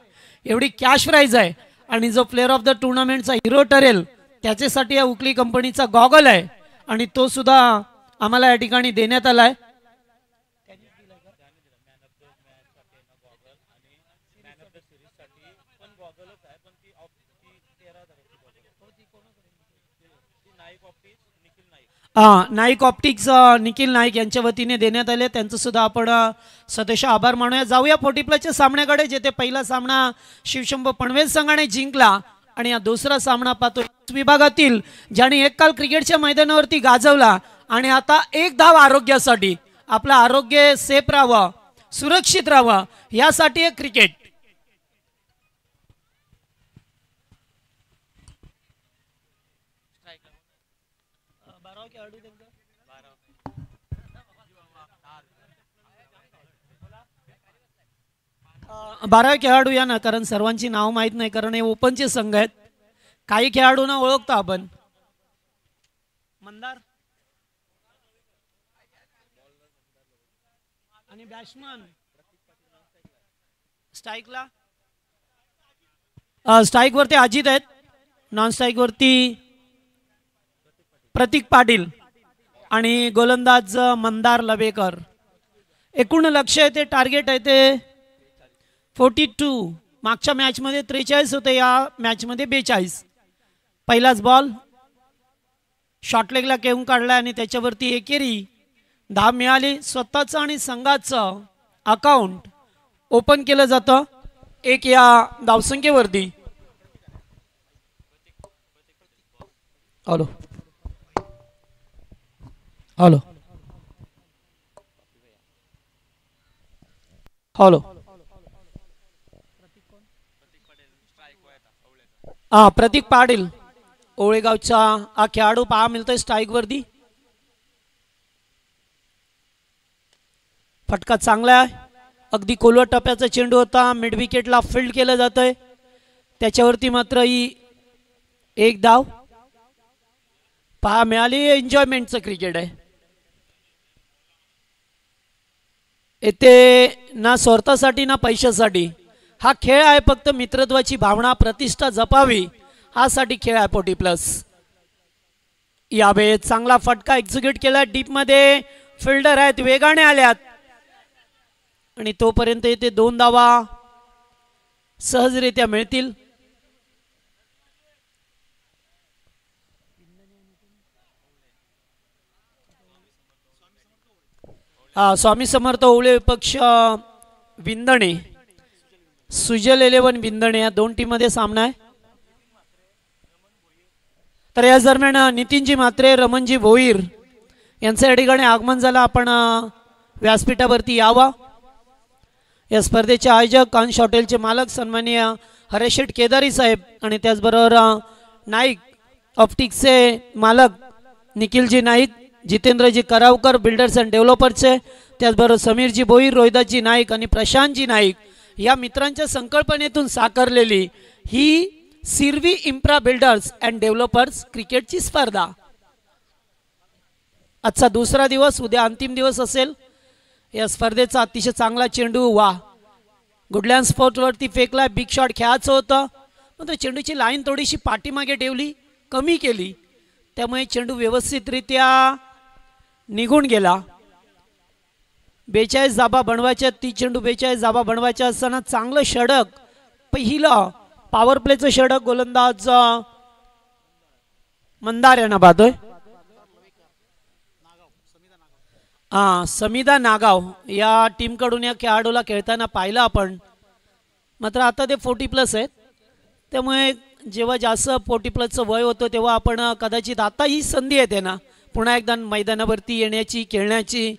एवढी कॅश प्राइस आहे, आणि जो प्लेअर ऑफ द टुर्नामेंटचा हिरो ठरेल त्याच्यासाठी या उकली कंपनीचा गॉगल आहे, आणि तो सुद्धा आम्हाला या ठिकाणी देण्यात आला आहे। नाईक ऑप्टिक्स निखिल नाईक यांच्या वतीने देण्यात आले, त्यांचं सुद्धा आपण सतश आभार मानूया। जाऊया 40+ सामन्याकडे, जेथे पहिला सामना शिवशंभो पनवेल संघाने जिंकला, आणि हा दुसरा सामना पाहतो विभागातील ज्याने एक काल क्रिकेटच्या मैदानावरती गाजवला, आणि आता एक धाव आरोग्यासाठी, आपलं आरोग्य सेफ राहावं, सुरक्षित राहावं यासाठी एक क्रिकेट। बारा खेळाडू या ना, कारण सर्वांची नाव माहित नाही, कारण हे ओपनचे संघ आहेत, काही खेळाडूंना ओळखतो आपण। मंदार आणि बॅट्समन स्ट्राइक वरती अजित आहेत, नॉन स्ट्राइक वरती प्रतीक पाटील आणि गोलंदाज मंदार लवेकर। एकूण लक्ष आहे ते टार्गेट आहे ते 42, मागच्या मॅच मध्ये 43 होते, या मॅच मध्ये 42। पहिलाच बॉल शॉर्ट लेगला घेऊन काढला आणि त्याच्यावरती एकेरी धाव मिळाली, स्वतःचं आणि संघाचं अकाउंट ओपन केलं जातं 1 या धावसंख्येवरती। हॅलो हॅलो हॅलो प्रतीक पाटील ओळेगावचा हा खेळाडू पहा मिळतोय स्ट्राइक वरती, फटका चांगला आहे, अगदी खोलवर टप्प्याचा चेंडू होता, मिड विकेटला फील्ड केलं जातंय, त्याच्यावरती मात्र ही एक धाव पहा मिळाली। एन्जॉयमेंटचं क्रिकेट आहे, येथे ना स्वार्थासाठी ना पैशासाठी, हा खेळ आहे, फक्त मित्रत्वाची भावना प्रतिष्ठा जपावी हा साठी खेळ आहे 40+. यावेळेस चांगला फटका एक्झिक्यूट केला डीप मध्ये. फिल्डर आहेत वेगाने आल्यात आणि तोपर्यंत इथे 2 धावा सहजरित्या मिळतील. स्वामी समर्थ ओवळे विपक्ष विंदणे, सुजल 11 विंदणे या 2 टीम मध्ये सामना आहे. तर या दरम्यान नितीनजी म्हात्रे, रमणजी भोईर यांचं या ठिकाणी आगमन झालं. आपण व्यासपीठावरती यावा. या स्पर्धेचे आयोजक कांश हॉटेलचे मालक सन्माननीय हरेशेठ केदारी साहेब आणि त्याचबरोबर नाईक ऑप्टिक्सचे मालक निखिलजी नाईक, जितेंद्रजी करावकर बिल्डर्स अँड डेव्हलपर्सचे, त्याचबरोबर समीरजी भोईर, रोहिदासजी नाईक आणि प्रशांतजी नाईक या मित्रांच्या संकल्पनेतून साकारलेली ही सिरवी इम्प्रा बिल्डर्स अँड डेव्हलपर्स क्रिकेटची स्पर्धा. आजचा दुसरा दिवस, उद्या अंतिम दिवस असेल. या स्पर्धेचा अतिशय चांगला चेंडू वा गुडलँड स्पॉटवरती फेकला. बिग शॉट खेळायचं होतं पण तो चेंडूची लाईन थोडीशी पाठीमागे ठेवली, कमी केली, त्यामुळे चेंडू व्यवस्थितरित्या निघून गेला. 42 धाबा बनवायच्या, ती चेंडू 42 धाबा बनवायच्या असताना चांगलं षडक, पहिलं पॉवर प्लेचं षडक गोलंदाज मंदार यांना पाहतोय. समिधा नागाव या टीम कडून या खेळाडूला खेळताना पाहिलं आपण. मात्र आता ते 40+ आहेत, त्यामुळे जेव्हा जास्त 40+चं वय होतं तेव्हा आपण कदाचित आता ही संधी येते ना पुन्हा एकदा मैदानावरती येण्याची, खेळण्याची.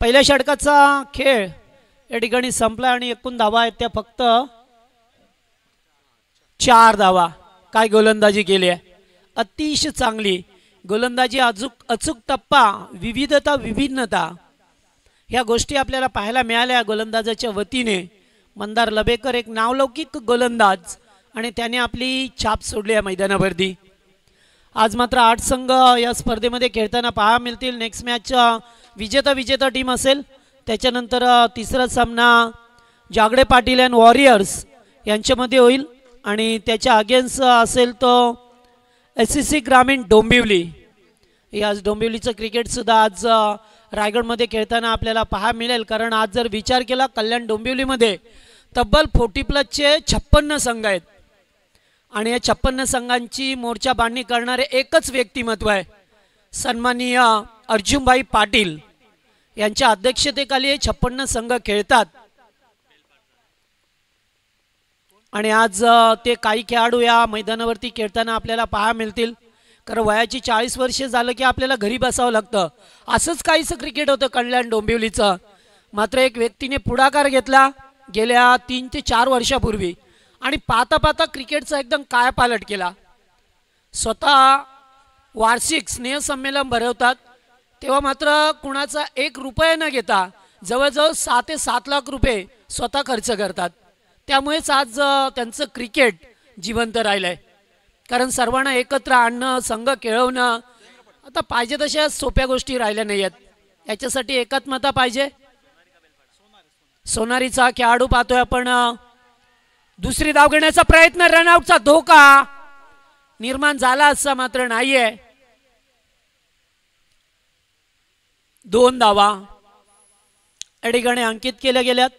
पहिल्या षटकाचा खेळ या ठिकाणी संपला आणि एकूण धावा आहेत त्या फक्त 4 धावा. काय गोलंदाजी केली आहे, अतिशय चांगली गोलंदाजी, अचूक टप्पा, विविधता, विभिन्नता ह्या गोष्टी आपल्याला पाहायला मिळाल्या गोलंदाजाच्या वतीने. मंदार लबेकर एक नावलौकिक गोलंदाज आणि त्याने आपली छाप सोडली आहे मैदानावरती. आज मात्र 8 संघ या स्पर्धेमध्ये खेळताना पाहायला मिळतील. नेक्स्ट मॅच विजेता टीम असेल. त्याच्यानंतर तिसरा सामना जागडे पाटील अँड वॉरियर्स यांच्यामध्ये होईल आणि त्याच्या अगेन्स्ट असेल तो SCC ग्रामीण डोंबिवली. आज डोंबिवलीचं क्रिकेटसुद्धा आज रायगडमध्ये खेळताना आपल्याला पाहायला मिळेल. कारण आज जर विचार केला कल्याण डोंबिवलीमध्ये तब्बल 40+चे 56 संघ आहेत आणि या 56 संघांची मोर्चा बांधणी करणारे एकच व्यक्तिमत्व आहे, सन्माननीय अर्जुनभाई पाटील यांच्या अध्यक्षतेखाली हे 56 संघ खेळतात. आणि आज ते काही खेळाडू या मैदानावरती खेळताना आपल्याला पाहायला मिळतील. कारण वयाची 40 वर्षे झालं की आपल्याला घरी बसावं लागतं. असंच काहीसं क्रिकेट होतं कल्याण डोंबिवलीचं. मात्र एक व्यक्तीने पुढाकार घेतला गेल्या 3 ते 4 वर्षापूर्वी आणि पाहता पाहता क्रिकेटचा एकदम कायापालट केला. स्वतः वार्षिक स्नेहसंमेलन भरवतात तेव्हा मात्र कुणाचा 1 रुपया न घेता जवळजवळ 6 ते 7 लाख रुपये स्वतः खर्च करतात. त्यामुळेच आज त्यांचं क्रिकेट जिवंत राहिलंय. कारण सर्वांना एकत्र आणणं, संघ खेळवणं आता पाहिजे तशा सोप्या गोष्टी राहिल्या नाही आहेत. याच्यासाठी एकात्मता पाहिजे. सोनारीचा खेळाडू पाहतोय आपण. दुसरी धाव घेण्याचा प्रयत्न, रनआउटचा धोका निर्माण झाला असता मात्र नाहीये. 2 धावा या ठिकाणी अंकित केल्या गेल्यात.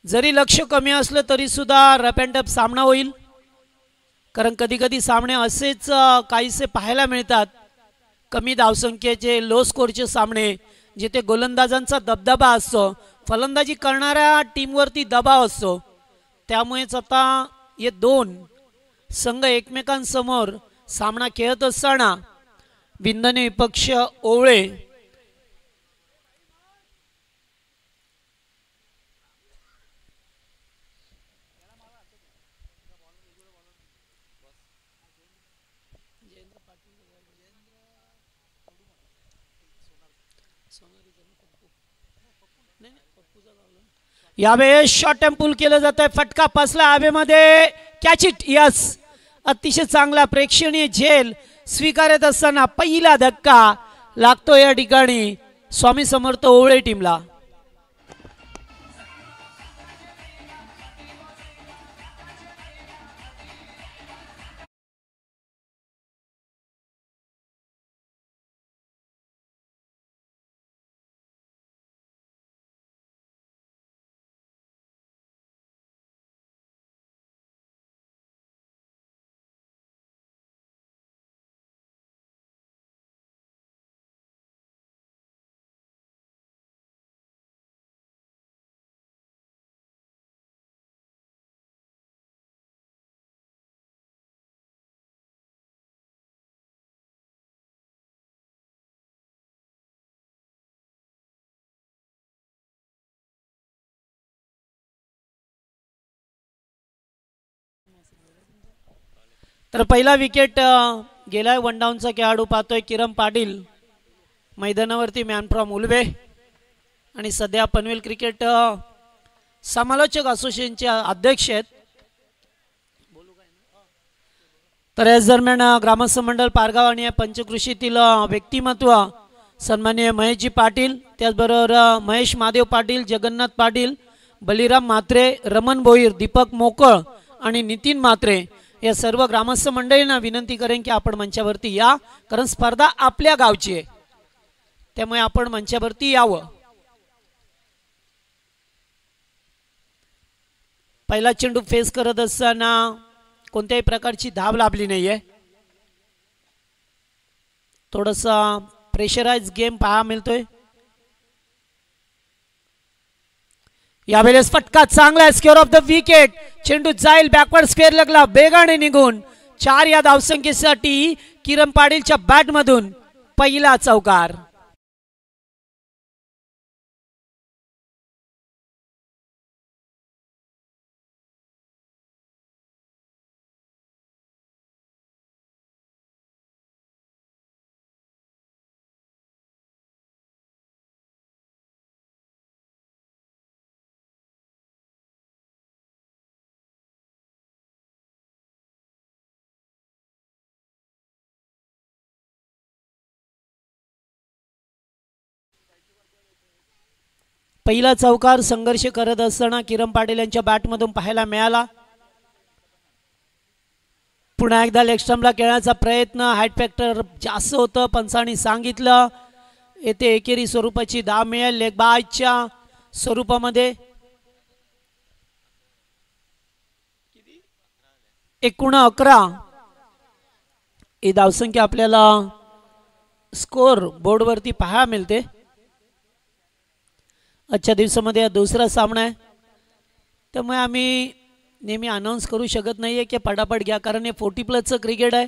जरी लक्ष कमी असलं तरी सुद्धा रफ अँड टफ सामना होईल. कारण कधी कधी सामने असेच काहीसे पाहायला मिळतात, कमी धावसंख्येचे, लो स्कोरचे सामने जिथे गोलंदाजांचा दबदबा असतो, फलंदाजी करणाऱ्या टीमवरती दबाव असतो. त्यामुळेच आता हे 2 संघ एकमेकांसमोर सामना खेळत असताना विंदणे विपक्ष ओवळे यावेळेस शॉर्ट टर्म पुल केलं जात आहे. फटका फसला हवेमध्ये, कॅच इट. यस, अतिशय चांगला प्रेक्षणीय झेल स्वीकारत असताना पहिला धक्का लागतो या ठिकाणी स्वामी समर्थ ओवळे टीमला. तर पहिला विकेट गेलाय. वन डाऊनचा खेळाडू पाहतोय किरण पाटील मैदानावरती, मॅन फ्रॉम उलवे. आणि सध्या पनवेल क्रिकेट समालोचक असोसिएशनचे अध्यक्ष आहेत. तर याच दरम्यान ग्रामस्थ मंडळ पारगाव आणि पंचकृषीतील व्यक्तिमत्व सन्माननीय महेशजी पाटील, त्याचबरोबर महेश महादेव पाटील, जगन्नाथ पाटील, बलिराम म्हात्रे, रमण भोईर, दीपक मोकळ आणि नितीन म्हात्रे या सर्व ग्रामस्थ मंडळींना विनंती करेन की आपण मंचावरती या, कारण स्पर्धा आपल्या गावची आहे, त्यामुळे आपण मंचावरती यावं. पहिला चेंडू फेस करत असताना कोणत्याही प्रकारची धाव लाभली नाहीये. थोडासा प्रेशराइज गेम पाहायला मिळतोय. यावेळेस फटका चांगला, स्क्वेअर ऑफ द विकेट. चेंडू जाईल बॅकवर्ड स्क्वेअर लगला, बेगाने निघून 4 या धावसंख्येसाठी किरण पाटीलच्या बॅट मधून पहिला चौकार. पहिला चौकार संघर्ष करत असताना किरण पाटील यांच्या बॅटमधून पाहायला मिळाला. पुन्हा एकदा लेग स्टंपला खेळण्याचा प्रयत्न, हाईट फॅक्टर जास्त होतं, पंचांनी सांगितलं. येथे एकेरी स्वरूपाची धाव मिळेल लेग बायच्या स्वरूपामध्ये. एकूण 11 ही धावसंख्या आपल्याला स्कोर बोर्डवरती पाहायला मिळते. आजच्या दिवसामध्ये हा दुसरा सामना आहे, त्यामुळे आम्ही नेहमी अनाऊन्स करू शकत नाही आहे की पटापट घ्या, कारण हे 40+ क्रिकेट आहे.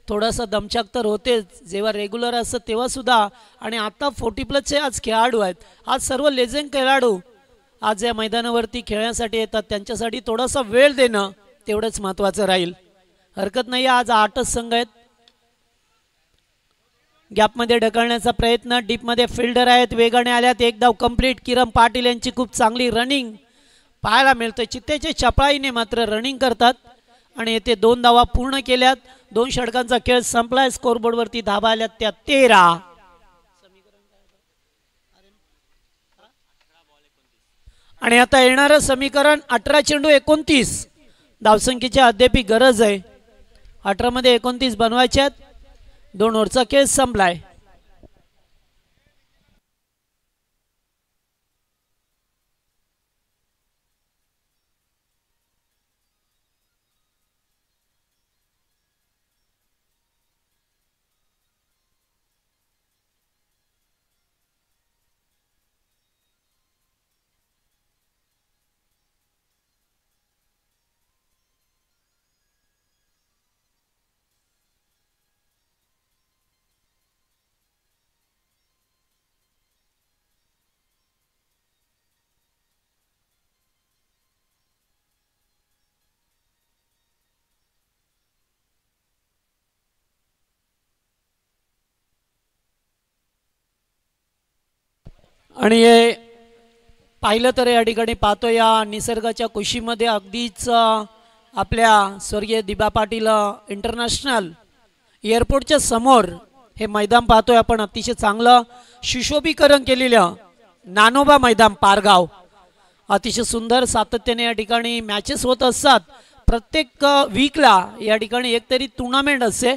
थोडासा दमछाक तर होतेच जेव्हा रेग्युलर असतं तेव्हा सुद्धा, आणि आता 40+ आज खेळाडू आहेत. आज सर्व लेजेंड खेळाडू आज या मैदानावरती खेळण्यासाठी येतात, त्यांच्यासाठी थोडासा वेळ देणं तेवढंच महत्त्वाचं राहील. हरकत नाही, आज 8च संघ आहेत. गॅपमध्ये ढकलण्याचा प्रयत्न, डीपमध्ये फिल्डर आहेत, वेगाने आल्यात. एक धाव कंप्लीट. किरण पाटील यांची खूप चांगली रनिंग पाहायला मिळते. चित्तेचे चपळाईने मात्र रनिंग करतात आणि येथे 2 धावा पूर्ण केल्यात. 2 षटकांचा खेळ संपलाय. स्कोरबोर्डवरती धावा आल्यात त्या 13. आणि आता येणारं समीकरण 18 चेंडू 29 धावसंख्येची अद्याप गरज आहे. 18 मध्ये 29 बनवायच्यात. 2 ओव्हरचा खेळ संपलाय. आणि हे पाहिलं तर या ठिकाणी पाहतो या निसर्गाच्या कुशीमध्ये अगदीच आपल्या स्वर्गीय दिबा पाटील इंटरनॅशनल एअरपोर्टच्या समोर हे मैदान पाहतोय आपण. अतिशय चांगलं सुशोभीकरण केलेलं नानोबा मैदान पारगाव. अतिशय सुंदर सातत्याने या ठिकाणी मॅचेस होत असतात. प्रत्येक वीकला या ठिकाणी एकतरी टुर्नामेंट असते.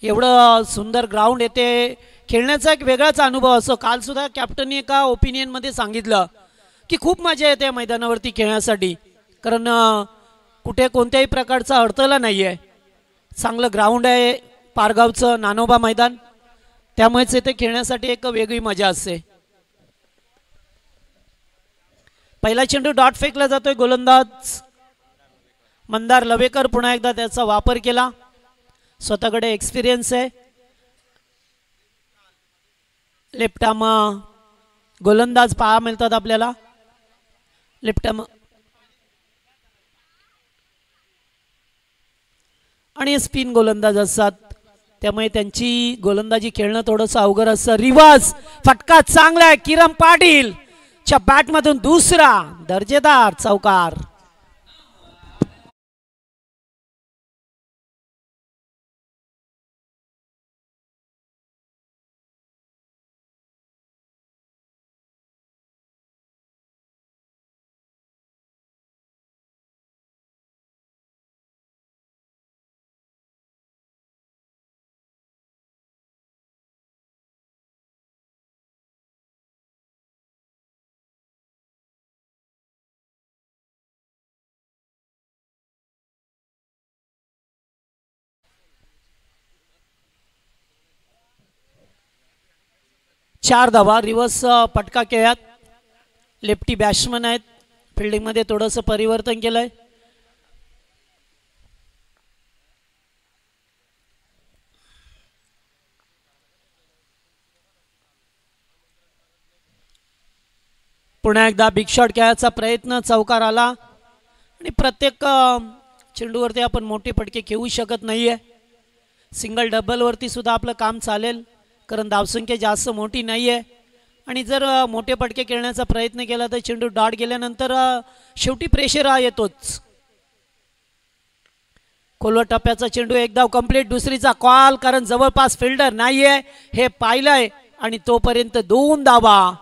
एवढं सुंदर ग्राउंड येते, खेळण्याचा एक वेगळाच अनुभव असतो. काल सुद्धा कॅप्टनने एका ओपिनियनमध्ये सांगितलं की खूप मजा येते मैदानावरती खेळण्यासाठी, कारण कुठे कोणत्याही प्रकारचा अडथळा नाही आहे. चांगलं ग्राउंड आहे पारगावचं नानोबा मैदान, त्यामुळेच इथे खेळण्यासाठी एक वेगळी मजा असते. पहिला चेंडू डॉट फेकला जातोय. गोलंदाज मंदार लवेकर पुन्हा एकदा त्याचा वापर केला. स्वतःकडे एक्सपिरियन्स आहे. लेफ्ट आर्म गोलंदाज पाहा मिळतात आपल्याला. लेफ्ट आर्म आणि स्पिन गोलंदाज असतात, त्यामुळे त्यांची गोलंदाजी खेळणं थोडंसं अवघड असतं. रिवर्स फटका चांगला आहे. किरण पाटील च्या बॅटमधून दुसरा दर्जेदार चौकार. चार धावा. रिवर्स फटका खेळात. लेफ्टी बॅट्समन आहेत. फिल्डिंगमध्ये थोडंसं परिवर्तन केलंय. पुन्हा एकदा बिग शॉट खेळायचा प्रयत्न, चौकार आला. आणि प्रत्येक चेंडूवरती आपण मोठे फटके खेळू शकत नाहीये. सिंगल डबलवरती सुद्धा आपलं काम चालेल, कारण धावसंख्या जास्त मोठी नाही आहे. आणि जर मोठे फटके खेळण्याचा प्रयत्न केला तर चेंडू डॉट गेल्यानंतर शेवटी प्रेशर येतोच. खोलवर टप्प्याचा चेंडू एक धाव कंप्लीट. दुसरीचा कॉल, कारण जवळपास फिल्डर नाहीये हे पाहिलंय, आणि तोपर्यंत 2 धावा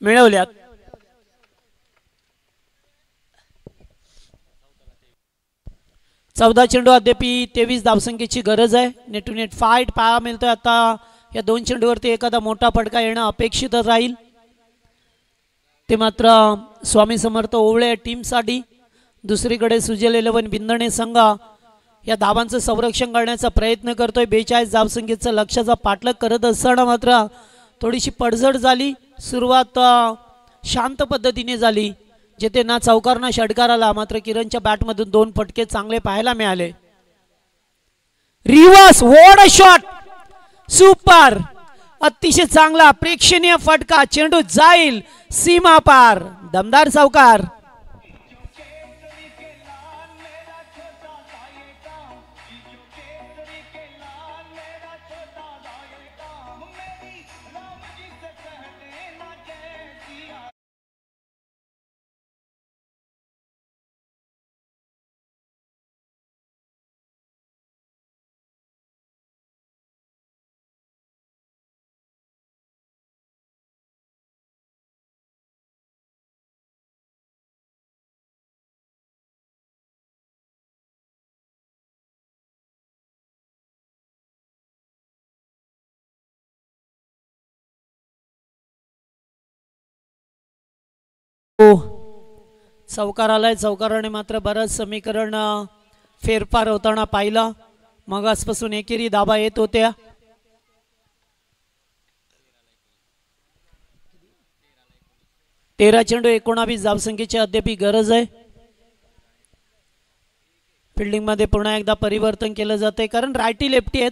मिळवल्यात. चौदा चेंडू अद्याप 23 धावसंख्येची गरज आहे. नेट टू नेट फाईट पाहायला मिळतोय. आता या 2 चेंडूवरती एखादा मोठा फटका येणं अपेक्षित राहील. ते मात्र स्वामी समर्थ ओवळे टीमसाठी. दुसरीकडे सुजल 11 बिंदणे संघ या धावांचं संरक्षण करण्याचा प्रयत्न करतोय. 42 धावसंख्येचं लक्ष्याचा पाठलाग करत असताना मात्र थोडीशी पडझड झाली. सुरुवात शांत पद्धतीने झाली, जेथे ना चौकार ना षटकार आला. मात्र किरणच्या बॅटमधून 2 फटके चांगले पाहायला मिळाले. Reverse what a shot, super, अतिशय चांगला प्रेक्षणीय फटका. चेंडू जाईल सीमा पार, दमदार चौकार. चौकार आलाय. चौकाराने मात्र बरंच समीकरण फेरफार होताना पाहिलं. मग आजपासून एकेरी धाबा येत होत्या. तेरा चेंडू 19 धावसंख्येची अद्याप गरज आहे. फिल्डिंग मध्ये पुन्हा एकदा परिवर्तन केलं जाते, कारण रायटी लेफ्टी आहेत.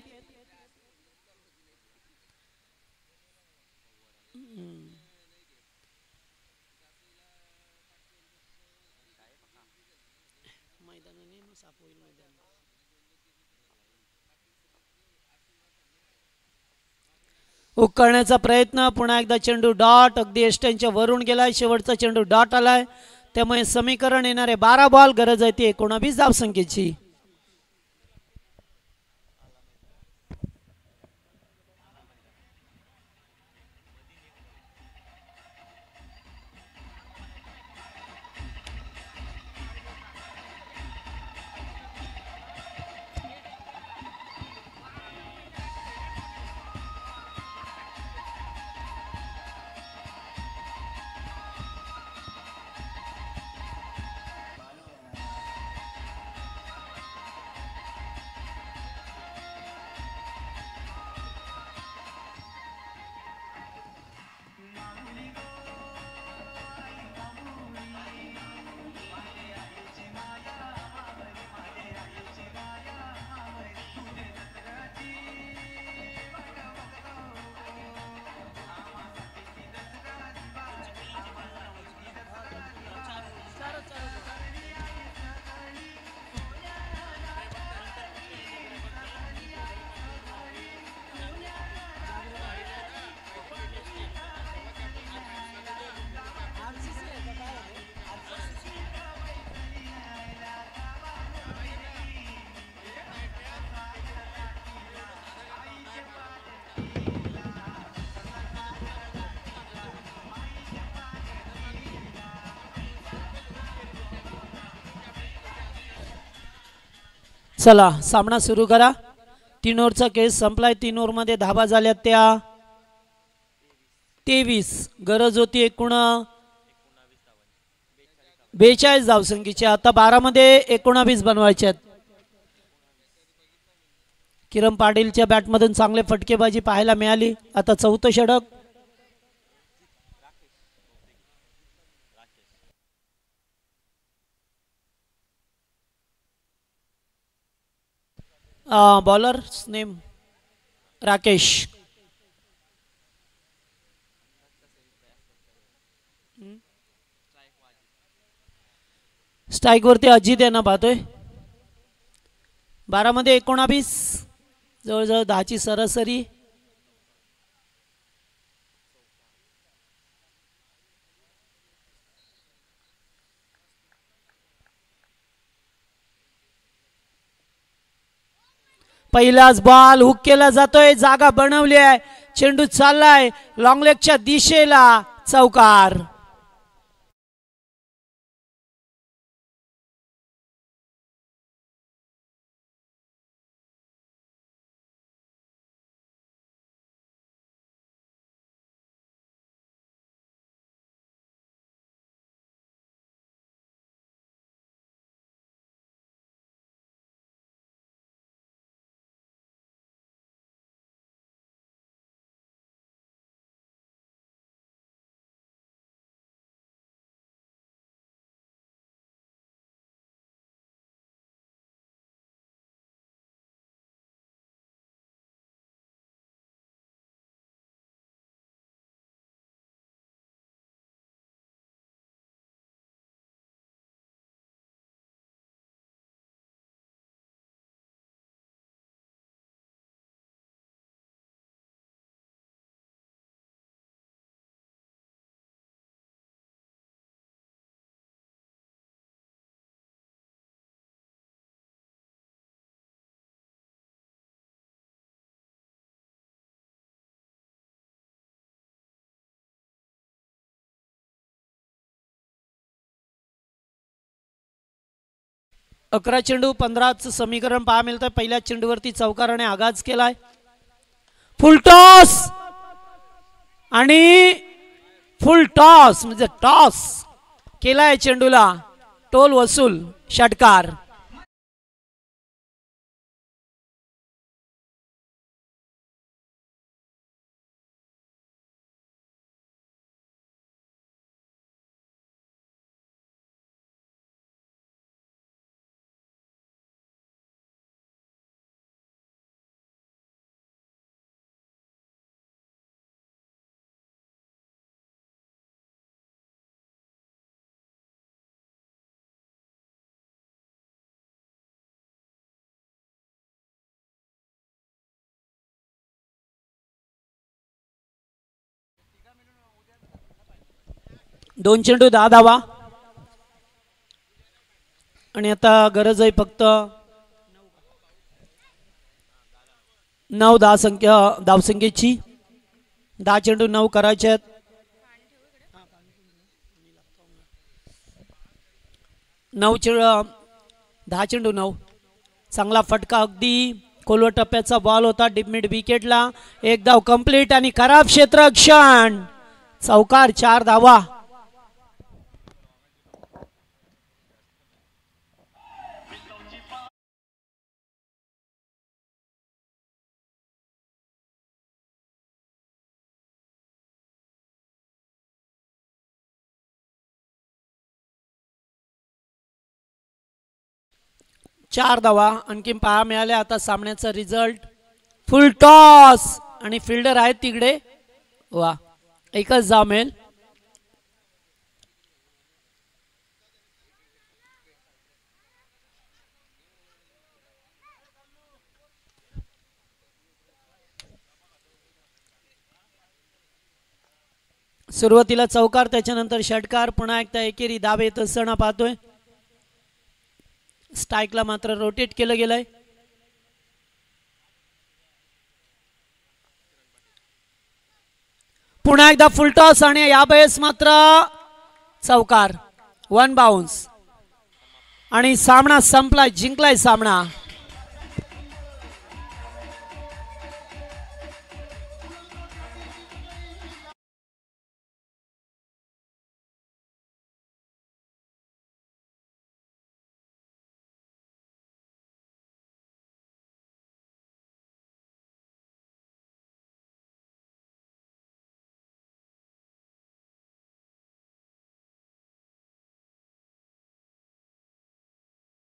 उकळण्याचा प्रयत्न. पुन्हा एकदा चेंडू डॉट, अगदी एस्ट्यांच्या वरून गेलाय. शेवटचा चेंडू डॉट आलाय, त्यामुळे समीकरण येणारे 12 बॉल. गरज आहे ती 19 धावसंख्येची. चला सामना सुरू करा. 3 ओव्हरचा खेळ संपलाय. 3 ओव्हरमध्ये धाबा झाल्या त्या 23. गरज होती एकूण 42 धावसंख्येची. आता 12 मध्ये 19 बनवायचे आहेत. किरण पाटीलच्या बॅटमधून चांगले फटकेबाजी पाहायला मिळाली. आता 4थं षटक. Bowler name Rakesh. स्ट्राईक वरती अजित यांना पाहतोय. 12 मध्ये 19, जवळजवळ 10ची सरासरी. पहिलाच बॉल हुक केला जातोय. जागा बनवली आहे. चेंडू चाललाय लॉंग लेगच्या दिशेला. चौकार. अकरा चेंडू 15च समीकरण पहा मिळतं. पहिल्या चेंडूवरती चौकाराने आगाज केलाय. फुल टॉस आणि फुल टॉस म्हणजे टॉस केलाय चेंडूला. टोल वसूल. षटकार. दोन चेंडू 10 धावा. आणि आता गरज आहे फक्त 9 धावसंख्येची. 10 चेंडू 9 करायचे आहेत. 10 चेंडू 9. चांगला फटका. अगदी खोलवर टप्प्याचा बॉल होता. डीप मिड विकेटला. एक धाव कंप्लीट आणि खराब क्षेत्ररक्षण. चौकार. 4 धावा. चार धावा आणखी पहा मिळाल्या. आता सामन्याचा रिझल्ट. फुल टॉस आणि फिल्डर आहेत तिकडे. वा, एकच धाव मिळेल. सुरुवातीला चौकार, त्याच्यानंतर षटकार, पुन्हा एकदा एकेरी धाव येत असताना पाहतोय. स्ट्राईकला मात्र रोटेट केलं गेलंय. पुन्हा एकदा फुल टॉस आणि यावेळेस मात्र चौकार. 1 बाउन्स आणि सामना संपला. जिंकलाय सामना.